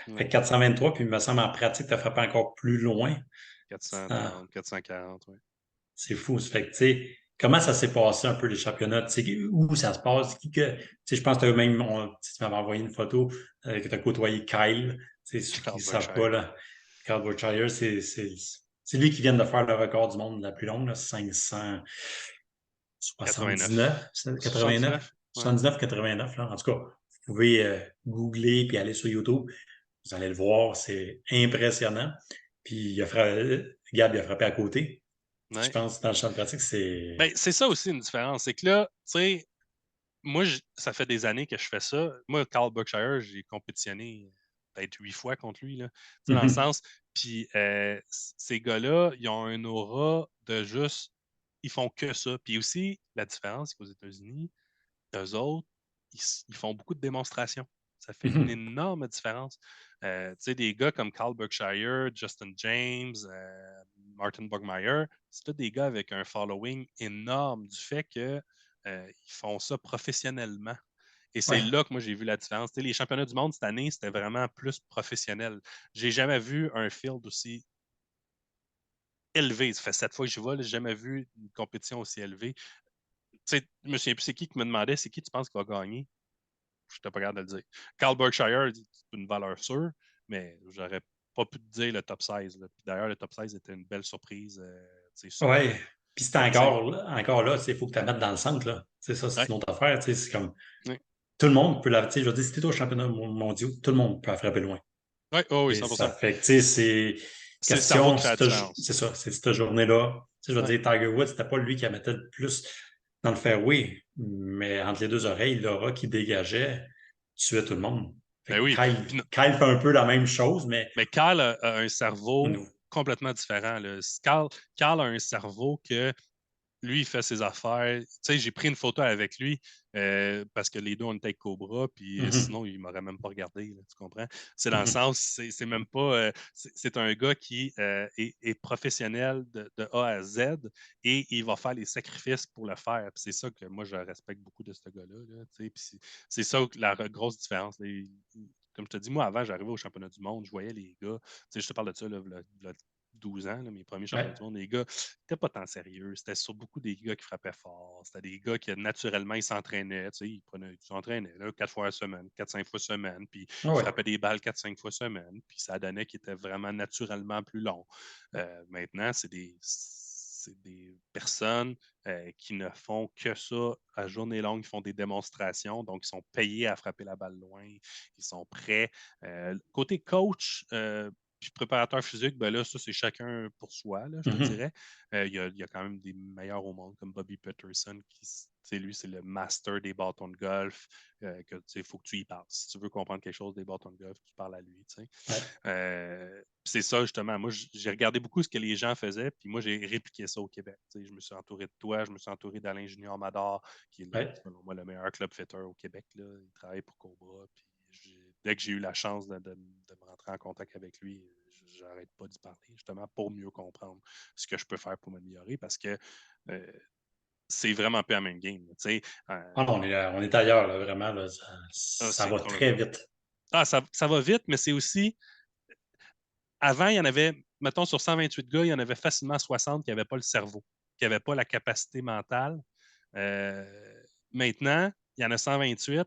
Fait Ouais. que 423, puis il me semble en pratique, tu as frappé encore plus loin. Ah, 430, 440, ouais. c'est fou. Ça fait que, tu sais, comment ça s'est passé un peu les championnats? Tu sais, où ça se passe? Tu sais, je pense que même, tu m'avais envoyé une photo que tu as côtoyé Kyle. Tu sais, ceux qui ne Carl savent pas, Berkshire. là, Kyle Berkshire, c'est lui qui vient de faire le record du monde la plus longue, là, 89. 579, 89, 79? Ouais. 79, 89, là. En tout cas, vous pouvez googler puis aller sur YouTube. Vous allez le voir, c'est impressionnant. Puis Gab, il a frappé à côté. Je Ouais. pense que dans le champ de pratique, c'est. Ben, c'est ça aussi une différence. C'est que là, tu sais, moi, ça fait des années que je fais ça. Moi, Carl Berkshire, j'ai compétitionné peut-être 8 fois contre lui, là. Tu sais, dans le Mhm. sens, puis ces gars-là, ils ont un aura de juste, ils font que ça. Puis aussi, la différence, c'est qu'aux États-Unis, eux autres, ils font beaucoup de démonstrations. Ça fait une Mhm. énorme différence. Tu sais, des gars comme Carl Berkshire, Justin James, Martin Bogmeyer, c'est tous des gars avec un following énorme du fait qu'ils font ça professionnellement. Et c'est Ouais. là que moi, j'ai vu la différence. Les championnats du monde cette année, c'était vraiment plus professionnel. J'ai jamais vu un field aussi élevé. Ça fait 7 fois que j'y vais, j'ai jamais vu une compétition aussi élevée. Je me souviens plus c'est qui me demandait c'est qui tu penses qui va gagner. Je n'étais pas capable de le dire. Carl Berkshire, c'est une valeur sûre, mais j'aurais pas pu te dire le top 16. Là. Puis d'ailleurs, le top 16 était une belle surprise. Ouais. Puis c'est Fait que, encore là, il faut que tu la mettes dans le centre, là. Ça, c'est ouais, une autre affaire. C'est comme ouais, tout le monde peut la. Je veux dire, si t'es au championnat mondial, tout le monde peut la frapper loin. ouais, oh oui, Et ça 100%. fait que, tu sais, c'est C'est le cerveau question, qui fait la différence. c'est ça, c'est cette journée-là. Tu sais, je veux Ouais. dire, Tiger Woods, c'était pas lui qui la mettait le plus dans le fairway, mais entre les deux oreilles, l'aura qui dégageait tuait tout le monde. Fait Ben que oui. Kyle, Puis Kyle fait un peu la même chose, mais mais Carl a un au cerveau niveau. complètement différent. Là. Carl a un cerveau que lui, il fait ses affaires. Tu sais, j'ai pris une photo avec lui parce que les deux, on était avec Cobra, puis Mhm, sinon, il m'aurait même pas regardé, là, tu comprends? C'est dans le mhm. sens, c'est même pas. C'est un gars qui est professionnel de A à Z et il va faire les sacrifices pour le faire. Puis c'est ça que moi, je respecte beaucoup de ce gars-là. Là, tu sais. Puis c'est ça la grosse différence. Comme je te dis, moi, avant, j'arrivais au championnat du monde, je voyais les gars. Tu sais, je te parle de ça, là, 12 ans, là, mes premiers championnats Ouais, du monde, les gars, c'était pas tant sérieux. C'était sur beaucoup des gars qui frappaient fort. C'était des gars qui, naturellement, ils s'entraînaient. Ils s'entraînaient là, 4 fois la semaine, 4-5 fois semaine, puis ah ils ouais. frappaient des balles 4-5 fois semaine, puis ça donnait qu'ils étaient vraiment naturellement plus longs. Maintenant, c'est des personnes qui ne font que ça à journée longue. Ils font des démonstrations, donc ils sont payés à frapper la balle loin. Ils sont prêts. Côté coach, puis préparateur physique, ben là, ça, c'est chacun pour soi, là, je te Mhm. dirais. Il y a quand même des meilleurs au monde, comme Bobby Peterson, lui, c'est le master des bâtons de golf. Il faut que tu y parles. Si tu veux comprendre quelque chose des bâtons de golf, tu parles à lui. Ouais, C'est ça, justement. Moi, j'ai regardé beaucoup ce que les gens faisaient, puis moi, j'ai répliqué ça au Québec. Je me suis entouré de toi, je me suis entouré d'Alain Junior Mador, qui est, ouais, selon moi, le meilleur club fitter au Québec. Là. Il travaille pour Cobra, puis dès que j'ai eu la chance de me rentrer en contact avec lui, j'arrête pas d'y parler, justement, pour mieux comprendre ce que je peux faire pour m'améliorer, parce que euh, c'est vraiment pas la même game. ah non, on est ailleurs, là, vraiment, là, ça C'est va très complètement. vite. Ça va vite, mais c'est aussi. Avant, il y en avait, mettons, sur 128 gars, il y en avait facilement 60 qui n'avaient pas le cerveau, qui n'avaient pas la capacité mentale. Maintenant, il y en a 128.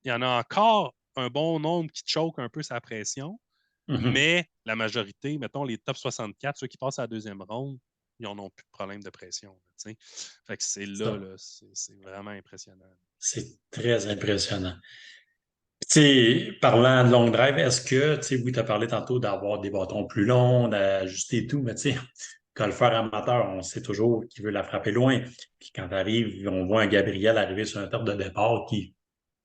Il y en a encore un bon nombre qui choquent un peu sa pression, Mhm. mais la majorité, mettons les top 64, ceux qui passent à la deuxième ronde, ils n'en ont plus de problème de pression. Fait que c'est là, Ça, là c'est vraiment impressionnant. c'est très impressionnant. Tu sais, parlant de long drive, est-ce que, tu sais, oui, tu as parlé tantôt d'avoir des bâtons plus longs, d'ajuster et tout, mais tu sais, golfeur amateur, on sait toujours qu'il veut la frapper loin. Puis quand tu arrives, on voit un Gabriel arriver sur un terre de départ qui,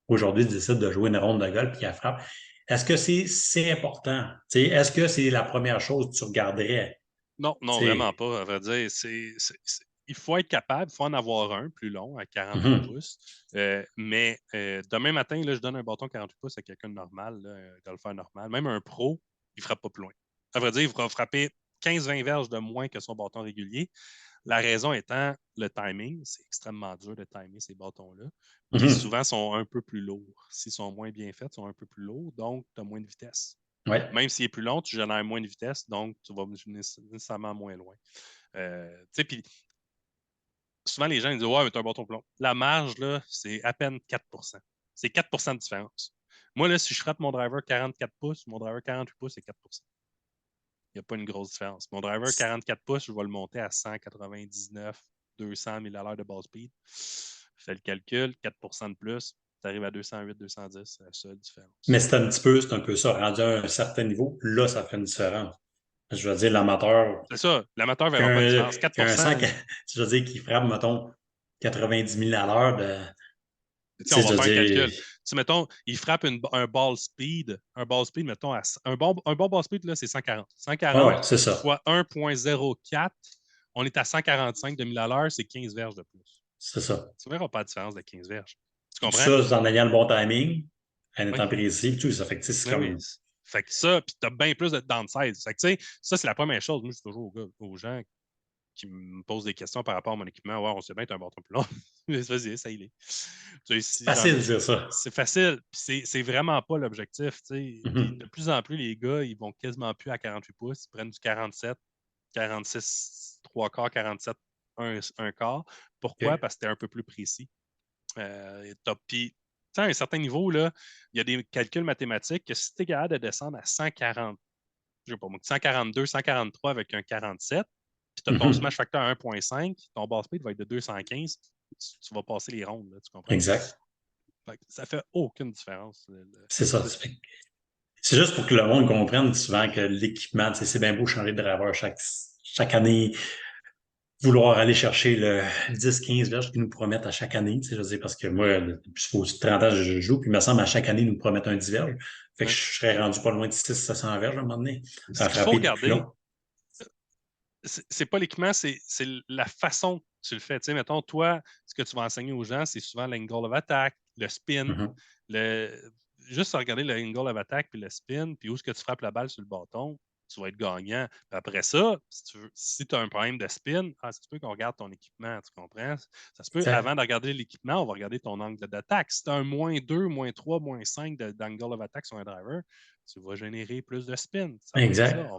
aujourd'hui, décide de jouer une ronde de golf puis il la frappe. Est-ce que c'est important? Tu sais, est-ce que c'est la première chose que tu regarderais? Non, Tu non, vraiment sais, pas. À vrai dire, il faut être capable, il faut en avoir un plus long, à 48 mhm, pouces. Mais demain matin, là, je donne un bâton 48 pouces à quelqu'un de normal, là, un golfeur normal. Même un pro, il ne frappe pas plus loin. À vrai dire, il va frapper 15-20 verges de moins que son bâton régulier. La raison étant le timing. C'est extrêmement dur de timer ces bâtons-là. Puis mhm. souvent, ils sont un peu plus lourds. S'ils sont moins bien faits, ils sont un peu plus lourds, donc tu as moins de vitesse. Ouais. Même s'il est plus long, tu génères moins de vitesse, donc tu vas nécessairement moins loin. Puis souvent, les gens ils disent ouais, mais tu as un bâton plus long. La marge, là, c'est à peine 4%. C'est 4% de différence. Moi, là, si je frappe mon driver 44 pouces, mon driver 48 pouces, c'est 4%. Il n'y a pas une grosse différence. Mon driver 44 pouces, je vais le monter à 199, 200 000 de base speed. Fais le calcul, 4% de plus, tu arrives à 208, 210, c'est la seule Mais différence. c'est un peu ça. Rendu à un certain niveau, là, ça fait une différence. Je veux dire, l'amateur, C'est ça, l'amateur ne verra pas de qu'un différence. 4 qu'un 100, je veux dire, qui frappe, mettons, 90 000 à l'heure, tu sais, on va je veux faire un calcul. dire, Mettons, il frappe un ball speed, mettons, un bon ball speed, là, c'est 140. ah 140 ouais, c'est ça. fois 1,04, on est à 145 de 1000 à l'heure, c'est 15 verges de plus. C'est ça. Tu ne verras pas de différence de 15 verges. Tu Puis tout comprends? ça, c'est en ayant le bon timing, en Oui. étant précis, tout ça fait que, tu sais, c'est Mais oui. comme, Fait que ça, puis tu as bien plus de downside. Fait que, tu sais, ça, c'est la première chose. Moi, je dis toujours aux gens, qui me posent des questions par rapport à mon équipement. Ouais, on sait bien, tu as un bâton plus long. Mais vas-y, essaye-les. Facile de dire ça. C'est facile. Puis c'est vraiment pas l'objectif. Puis de plus en plus, les gars, ils vont quasiment plus à 48 pouces. Ils prennent du 47, 46, 3 quarts, 47, 1 quart. Pourquoi? OK. Parce que c'était un peu plus précis. Puis, à un certain niveau, là, il y a des calculs mathématiques que si tu es capable de descendre à 140, je sais pas moi, 142, 143 avec un 47, puis tu as ton smash factor à 1.5, ton base speed va être de 215, tu vas passer les rondes, là, tu comprends? Exact. Fait que ça fait aucune différence. C'est ça. C'est juste pour que le monde comprenne souvent que l'équipement, c'est bien beau changer de driver chaque année, vouloir aller chercher le 10-15 verges qu'ils nous promettent à chaque année. Je veux dire, parce que moi, depuis 30 ans, je joue, puis il me semble à chaque année, ils nous promettent un 10 verges. Fait que Ouais. je serais rendu pas loin de 600-700 verges à un moment donné. Ce À qu'il faut frapper plus regarder, long. c'est pas l'équipement, c'est la façon que tu le fais. Tu sais, mettons, toi, ce que tu vas enseigner aux gens, c'est souvent l'angle of attack, le spin, Mhm. le... juste regarder l'angle of attack puis le spin, puis où est-ce que tu frappes la balle sur le bâton, tu vas être gagnant. Puis après ça, si tu as un problème de spin, ça se peut qu'on regarde ton équipement, tu comprends? Ça se peut, avant de regarder l'équipement, on va regarder ton angle d'attaque. Si tu as un -2, -3, -5 d'angle of attack sur un driver, tu vas générer plus de spin. Ça va être ça. Exact.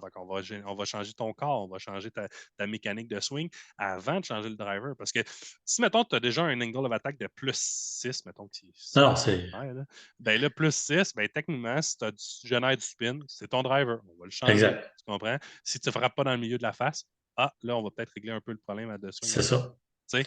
On va changer ton corps, on va changer ta mécanique de swing avant de changer le driver. Parce que si, mettons, tu as déjà un angle of attack de +6, mettons que c'est Non, pas c'est super, là, ben là, +6, ben techniquement, si tu génères du spin, c'est ton driver. On va le changer. exact. Tu comprends? Si tu ne frappes pas dans le milieu de la face, là, on va peut-être régler un peu le problème de swing C'est après. ça. Tu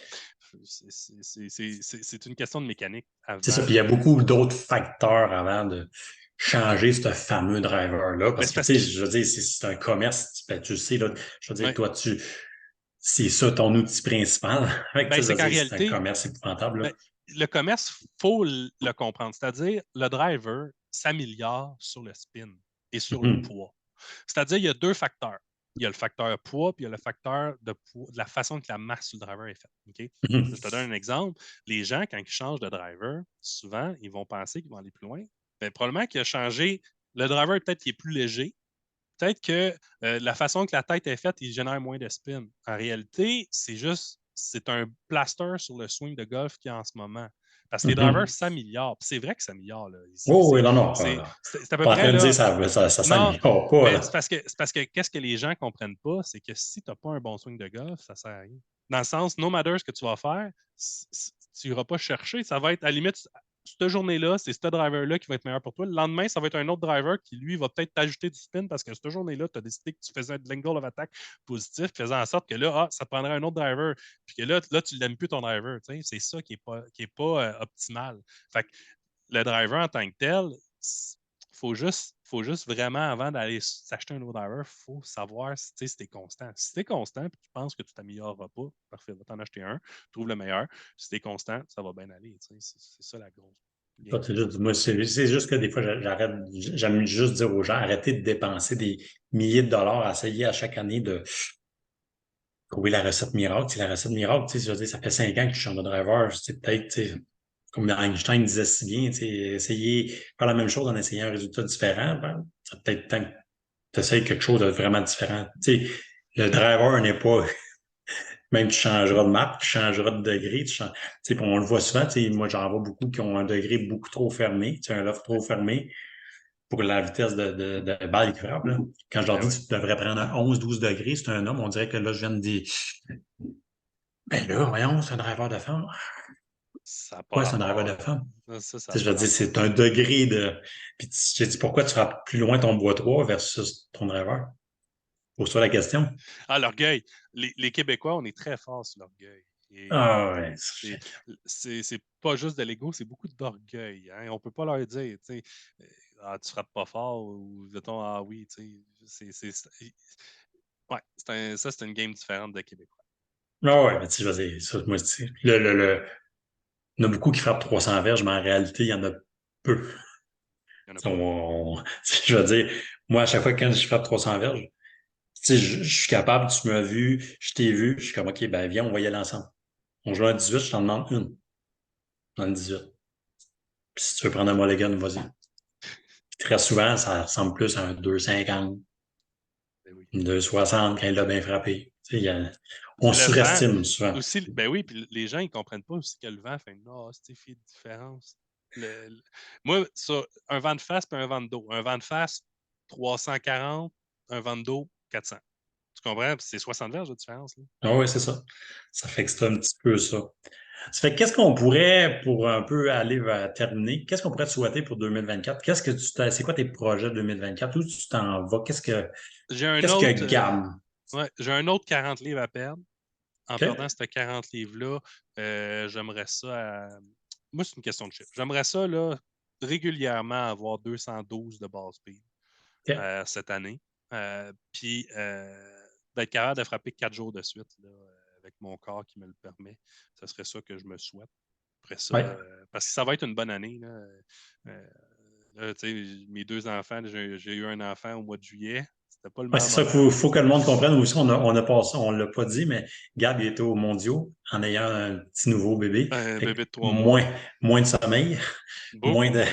sais, c'est une question de mécanique C'est ça. avant Puis il y a de. beaucoup d'autres facteurs avant de changer ce fameux driver-là. Mais Parce c'est que, parce tu sais, que. je veux dire, c'est un commerce. Ben, tu le sais, là, je veux dire, Ouais, toi, c'est ça ton outil principal. Fait que, tu ben, sais, je c'est veux qu'en dire, c'est un réalité, commerce épouvantable, là. ben, le commerce, il faut le comprendre. C'est-à-dire, le driver s'améliore sur le spin et sur le Mhm. poids. C'est-à-dire, il y a deux facteurs. Il y a le facteur poids, puis il y a le facteur de la façon que la masse sur le driver est faite. OK? Mhm. Je te donne un exemple. Les gens, quand ils changent de driver, souvent, ils vont penser qu'ils vont aller plus loin. Ben, probablement qu'il a changé. Le driver, peut-être qu'il est plus léger. Peut-être que la façon que la tête est faite, il génère moins de spin. En réalité, c'est un plaster sur le swing de golf qu'il y a en ce moment. Parce que les drivers Mhm. s'améliorent. C'est vrai que ça s'améliore. Là. Oh, oui, non, non. C'est à peu Pas en près train de dire là. ça Non, s'améliore pas, mais là. c'est parce que qu'est-ce que les gens ne comprennent pas, c'est que si tu n'as pas un bon swing de golf, ça ne sert à rien. Dans le sens, no matter ce que tu vas faire, tu n'iras pas chercher. Ça va être à la limite, cette journée-là, c'est ce driver-là qui va être meilleur pour toi. Le lendemain, ça va être un autre driver qui, lui, va peut-être t'ajouter du spin parce que cette journée-là, tu as décidé que tu faisais de l'angle of attack positif, faisant en sorte que là, ça te prendrait un autre driver. Puis que là tu l'aimes plus ton driver. C'est ça qui est pas optimal. Fait que le driver en tant que tel, faut juste vraiment, avant d'aller s'acheter un nouveau driver, il faut savoir si tu es constant. Si tu es constant et tu penses que tu ne t'amélioreras pas, parfait, va t'en acheter un, trouve le meilleur. Si tu es constant, ça va bien aller. C'est ça la grosse game. Moi, c'est juste que des fois, j'aime juste dire aux gens, arrêtez de dépenser des milliers de dollars à essayer à chaque année de trouver la recette miracle. C'est la recette miracle, tu sais, je veux dire, ça fait 5 ans que je change de driver. C'est peut-être, tu sais, comme Einstein disait si bien, tu sais, essayer faire la même chose en essayant un résultat différent, ben, ça peut-être temps que tu essayes quelque chose de vraiment différent. Tu sais, le driver n'est pas, même tu changeras de map, tu changeras de degré, tu sais, on le voit souvent, tu sais, moi j'en vois beaucoup qui ont un degré beaucoup trop fermé, tu sais, un loft trop fermé pour la vitesse de balle qui frappe, là. Quand je leur Ben dis oui. que tu devrais prendre un 11-12 degrés, c'est un homme, on dirait que là, je viens de dire, ben là, voyons, c'est un driver de femme. Ça n'a pas Quoi, c'est un driver rapport. de femme? Ça Tu n'a sais, je pas veux dire, rapport. c'est un degré de. Puis j'ai dit, pourquoi tu frappes plus loin ton bois 3 versus ton driver? Pose-toi la question. Ah, l'orgueil. Les Québécois, on est très forts sur l'orgueil. Et Ah ouais. c'est pas juste de l'ego, c'est beaucoup d'orgueil. Hein? On peut pas leur dire, tu sais, tu frappes pas fort ou mettons, ah oui, tu sais, ouais, ça, c'est une game différente de Québécois. Ah ouais, mais tu sais, je veux dire, ça, moi, tu sais, il y en a beaucoup qui frappent 300 verges, mais en réalité, il y en a peu. Il n'y en a pas. Je veux dire, moi, à chaque fois quand je frappe 300 verges, tu sais, je suis capable, tu m'as vu, je t'ai vu, je suis comme, OK, ben viens, on va y aller ensemble. On joue à 18, je t'en demande une dans le 18. Puis si tu veux prendre un mulligan, vas-y. Très souvent, ça ressemble plus à un 2,50, Ben oui. un 2,60 quand il l'a bien frappé. Tu sais, on Le vent surestime souvent. aussi, ben oui, puis les gens, ils ne comprennent pas aussi que le vent fait une fait de différence. Moi, sur un vent de face et un vent de dos. Un vent de face, 340, un vent de dos, 400. Tu comprends? Puis c'est 60 verges de différence. Là. Ah oui, c'est ça. Ça fait que c'est un petit peu ça. Ça fait que qu'est-ce qu'on pourrait, pour un peu aller vers terminer, qu'est-ce qu'on pourrait te souhaiter pour 2024? C'est quoi tes projets 2024? Où tu t'en vas? J'ai un Qu'est-ce que autre, Gab? ouais, j'ai un autre 40 livres à perdre. En perdant OK? ces 40 livres-là, j'aimerais ça. Moi, c'est une question de chiffre. J'aimerais ça là, régulièrement avoir 212 de base speed OK? cette année. Puis d'être capable de frapper 4 jours de suite là, avec mon corps qui me le permet. Ce serait ça que je me souhaite. Après ça, Ouais. parce que ça va être une bonne année. Là. Là, mes 2 enfants, j'ai eu un enfant au mois de juillet. C'était pas le Ouais, meilleur c'est ça, moment. faut que le monde comprenne aussi. On a passé, on l'a pas dit, mais Gab, il était aux mondiaux en ayant un petit nouveau bébé. Un Fait que bébé de 3 mois. moins de sommeil, moins Beaucoup. de,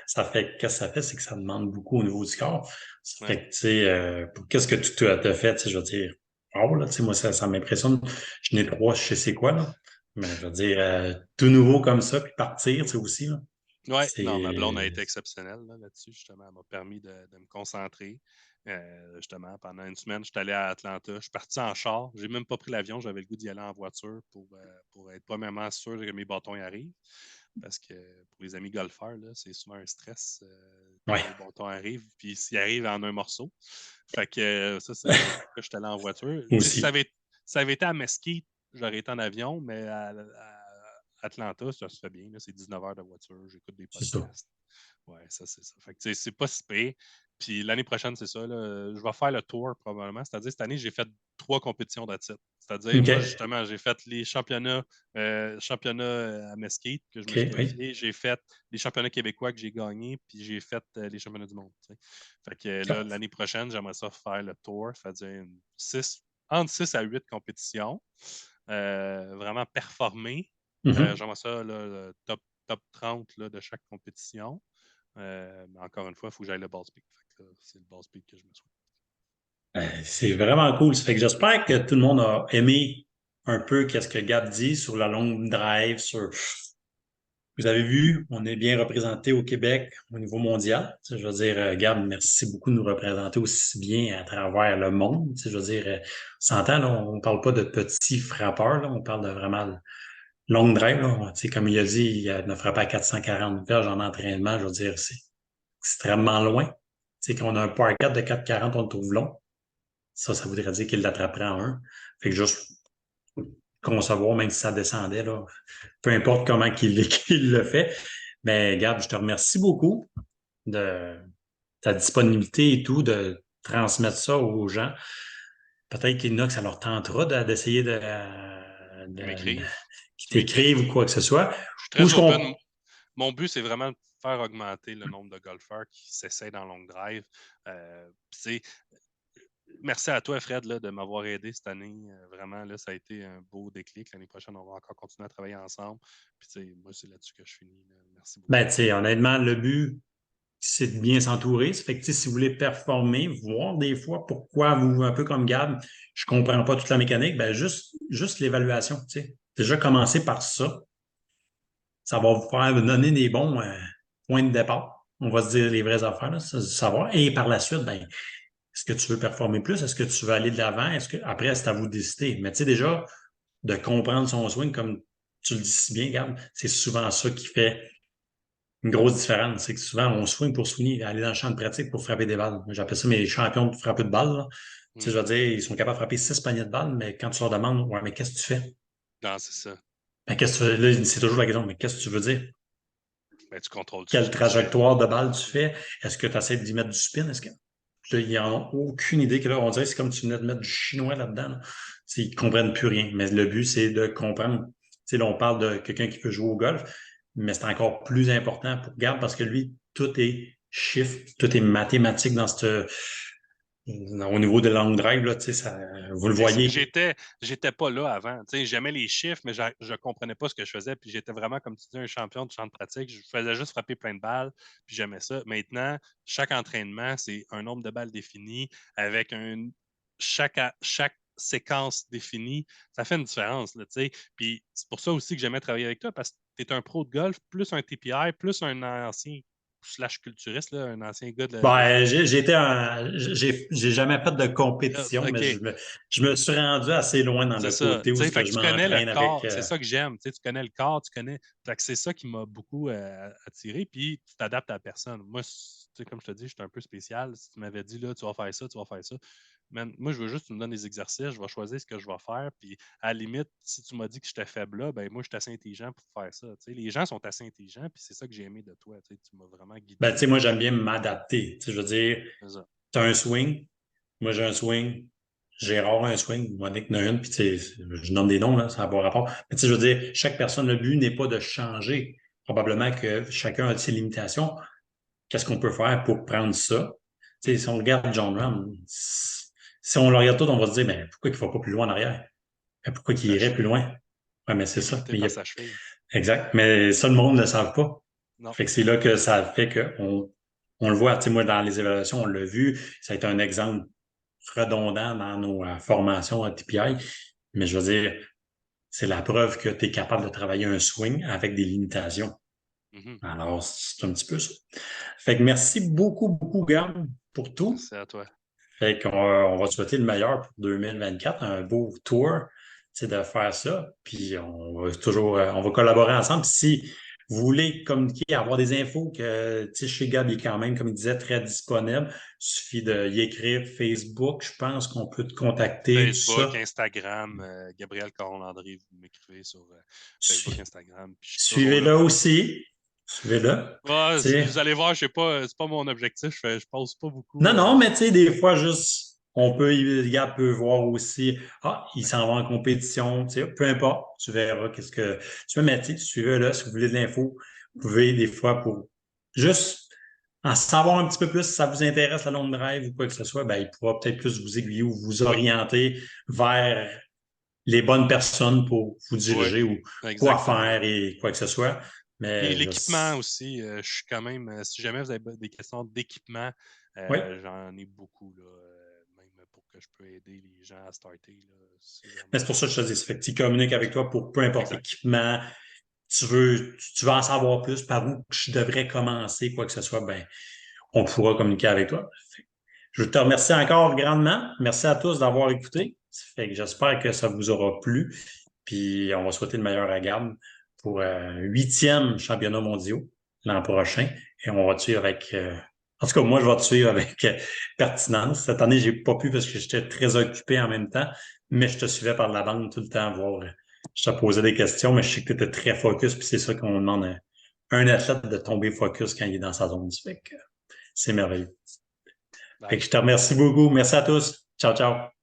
ça fait, qu'est-ce que ça fait? C'est que ça demande beaucoup au niveau du corps. Ça Ouais. fait que, tu sais, qu'est-ce que tu as fait? Tu sais, je veux dire, oh, là, tu sais, moi, ça m'impressionne. Je n'ai trois, je sais c'est quoi, là. Mais je veux dire, tout nouveau comme ça, puis partir, tu sais, aussi, là. Oui, non, ma blonde a C'est, été exceptionnelle là-dessus, justement. Elle m'a permis de me concentrer. Justement, pendant une semaine, je suis allé à Atlanta. Je suis parti en char. J'ai même pas pris l'avion. J'avais le goût d'y aller en voiture pour être premièrement sûr que mes bâtons y arrivent. Parce que pour les amis golfeurs, là, c'est souvent un stress quand ouais, les bâtons arrivent. Puis s'ils arrivent en un morceau. Fait que ça, c'est pourquoi je suis allé en voiture. Tu sais, si aussi. ça avait été à Mesquite, j'aurais été en avion, mais à Atlanta, ça se fait bien. Là. C'est 19 heures de voiture. J'écoute des C'est ça. podcasts. Ouais, ça, c'est ça. Fait que, tu sais, c'est pas si pire. Puis l'année prochaine, c'est ça. Là, je vais faire le tour probablement. C'est-à-dire, cette année, j'ai fait 3 compétitions de titre. C'est-à-dire, moi, OK. justement, j'ai fait les championnats à Mesquite que je me suis OK, oui. qualifié. J'ai fait les championnats québécois que j'ai gagnés. Puis j'ai fait les championnats du monde. Tu sais. Fait que là, OK. l'année prochaine, j'aimerais ça faire le tour. C'est-à-dire entre 6 à 8 compétitions. Vraiment performer. Mhm. J'aimerais ça, là, le top 30 là, de chaque compétition. Mais encore une fois, il faut que j'aille le ball speed. Fait que là, c'est le ball speed que je me souhaite. C'est vraiment cool. Ça fait que j'espère que tout le monde a aimé un peu qu'est-ce que Gab dit sur la longue drive, sur vous avez vu, on est bien représenté au Québec au niveau mondial. Tu sais, je veux dire, Gab, merci beaucoup de nous représenter aussi bien à travers le monde. Tu sais, je veux dire, on s'entend, là, on parle pas de petits frappeurs, là, on parle de vraiment longue drive. Là. Tu sais, comme il a dit, il a frappé à 440 verges en entraînement. Je veux dire, c'est extrêmement loin. Tu sais, qu'on a un par 4 de 440, on le trouve long. Ça voudrait dire qu'il l'attraperait en un. Fait que juste concevoir, même si ça descendait, là, peu importe comment qu'il le fait. Mais Gab, je te remercie beaucoup de ta disponibilité et tout, de transmettre ça aux gens. Peut-être qu'il y en a que ça leur tentera d'essayer Qui de m'écrivent. qui Qui m'écrivent. t'écrivent ou quoi que ce soit. Je suis Ou très ce open. qu'on. Mon but, c'est vraiment de faire augmenter le nombre de golfeurs qui s'essayent dans long drive. C'est merci à toi, Fred, là, de m'avoir aidé cette année. Vraiment, là, ça a été un beau déclic. L'année prochaine, on va encore continuer à travailler ensemble. Puis, moi, c'est là-dessus que je finis. Là. Merci beaucoup. Ben, tu sais, honnêtement, le but, c'est de bien s'entourer. Ça fait que, tu sais, si vous voulez performer, voir des fois pourquoi vous, un peu comme Gab, je comprends pas toute la mécanique, ben, juste l'évaluation, tu sais. Déjà, commencer par ça. Ça va vous faire donner des bons points de départ. On va se dire les vraies affaires, là, savoir. Et par la suite, ben, est-ce que tu veux performer plus? Est-ce que tu veux aller de l'avant? Après, c'est à vous de décider. Mais tu sais, déjà, de comprendre son swing, comme tu le dis si bien, Gab, c'est souvent ça qui fait une grosse différence. C'est que souvent, on swing pour swinger, aller dans le champ de pratique pour frapper des balles. J'appelle ça mes champions de frapper de balles. Là. Tu sais, Hmm. je veux dire, ils sont capables de frapper 6 paniers de balles, mais quand tu leur demandes, ouais, mais qu'est-ce que tu fais? Non, c'est ça. Ben, qu'est-ce que tu fais? Là, c'est toujours la question, mais qu'est-ce que tu veux dire? Ben, tu contrôles-tu Quelle ce que tu fais? trajectoire de balle tu fais? Est-ce que tu essaies d'y mettre du spin? Est-ce que là, ils n'en ont aucune idée que là, on dirait que c'est comme si tu venais de mettre du chinois là-dedans. Là. Ils ne comprennent plus rien. Mais le but, c'est de comprendre. T'sais, là, on parle de quelqu'un qui peut jouer au golf, mais c'est encore plus important pour Gab parce que lui, tout est chiffre, tout est mathématique dans cette, au niveau de long drive, là, ça, vous le Mais voyez. j'étais pas là avant. Tu sais, j'aimais les chiffres, mais je comprenais pas ce que je faisais. Puis j'étais vraiment, comme tu dis, un champion de champ de pratique. Je faisais juste frapper plein de balles, puis j'aimais ça. Maintenant, chaque entraînement, c'est un nombre de balles défini avec chaque séquence définie, ça fait une différence, là, tu sais. Puis c'est pour ça aussi que j'aimais travailler avec toi, parce que tu es un pro de golf, plus un TPI, plus un ancien slash culturiste, là, un ancien gars de la Ben, j'ai jamais fait de compétition, mais OK, je me suis rendu assez loin dans c'est le ça. côté où Tu sais, ce fait que que je tu connais le m'entraîne avec. corps, c'est ça que j'aime. Tu sais, tu connais le corps, tu connais. Fait que c'est ça qui m'a beaucoup attiré, puis tu t'adaptes à la personne. Moi, tu sais, comme je te dis, je suis un peu spécial. Si tu m'avais dit, là, tu vas faire ça, tu vas faire ça. Man, moi, je veux juste que tu me donnes des exercices, je vais choisir ce que je vais faire. Puis, à la limite, si tu m'as dit que j'étais faible là, ben moi, je suis assez intelligent pour faire ça. Tu sais, les gens sont assez intelligents, puis c'est ça que j'ai aimé de toi. Tu sais, tu m'as vraiment Ben, tu guidé. sais, moi, j'aime bien m'adapter. Tu sais, je veux dire, C'est ça. tu as un swing, moi, j'ai un swing, Gérard a un swing, Monique en a une, puis tu sais, je nomme des noms, là, ça n'a pas rapport. Mais tu sais, je veux dire, chaque personne, le but n'est pas de changer. Probablement que chacun a ses limitations. Qu'est-ce qu'on peut faire pour prendre ça? Tu sais, si Mhm. on regarde John Ram, si on le regarde tout, on va se dire, ben, pourquoi il ne va pas plus loin en arrière? Ben, pourquoi il La irait plus cheville. loin? Ouais, mais Il c'est est ça. limité Mais par sa cheville. exact. Mais ça, le monde ne le savent pas. Non. Fait que c'est là que ça fait on le voit. Tu sais, moi, dans les évaluations, on l'a vu. Ça a été un exemple redondant dans nos formations à TPI. Mais je veux dire, c'est la preuve que tu es capable de travailler un swing avec des limitations. Mhm. Alors, c'est un petit peu ça. Fait que merci beaucoup, beaucoup, Gab, pour tout. Merci à toi. Fait on va te souhaiter le meilleur pour 2024, un beau tour, c'est de faire ça. Puis on va toujours, on va collaborer ensemble. Puis si vous voulez communiquer, avoir des infos que, tu sais, chez Gab, il est quand même, comme il disait, très disponible. Il suffit de y écrire Facebook. Je pense qu'on peut te contacter, tout Facebook, ça. Instagram, Gabriel Caron-Landry, vous m'écrivez sur Facebook, Su- Instagram, puis je suis toujours là. Suivez-le aussi. Suivez-le. Ouais, Tu sais, vous allez voir, je sais pas, c'est pas mon objectif, je pose pas beaucoup. non, non, mais tu sais, des fois, juste, le gars peut voir aussi, ah, il s'en va en compétition, tu sais, peu importe, tu verras qu'est-ce que tu veux, mais tu sais, suivez là, si vous voulez de l'info, vous pouvez des fois pour juste en savoir un petit peu plus, si ça vous intéresse la long drive ou quoi que ce soit, ben, il pourra peut-être plus vous aiguiller ou vous orienter vers les bonnes personnes pour vous Oui, diriger ou quoi exactement. faire et quoi que ce soit. Puis Mais l'équipement aussi, je suis quand même, si jamais vous avez des questions d'équipement, oui. j'en ai beaucoup, là, même pour que je peux aider les gens à starter, là, si Mais jamais c'est pour ça que je te dis, ça fait que tu communiques avec toi pour peu importe Exact. l'équipement, tu veux en savoir plus, par où je devrais commencer, quoi que ce soit, ben, on pourra communiquer avec toi. Je te remercie encore grandement. Merci à tous d'avoir écouté. Ça fait que j'espère que ça vous aura plu. Puis on va souhaiter le meilleur à Gab pour 8e championnat mondial l'an prochain. Et on va te suivre avec en tout cas, moi, je vais te suivre avec pertinence. Cette année, j'ai pas pu parce que j'étais très occupé en même temps, mais je te suivais par la bande tout le temps, voir. Je te posais des questions, mais je sais que tu étais très focus, puis c'est ça qu'on demande à un athlète de tomber focus quand il est dans sa zone. Fait que c'est merveilleux. Fait Bye. que je te remercie beaucoup. Merci à tous. Ciao, ciao.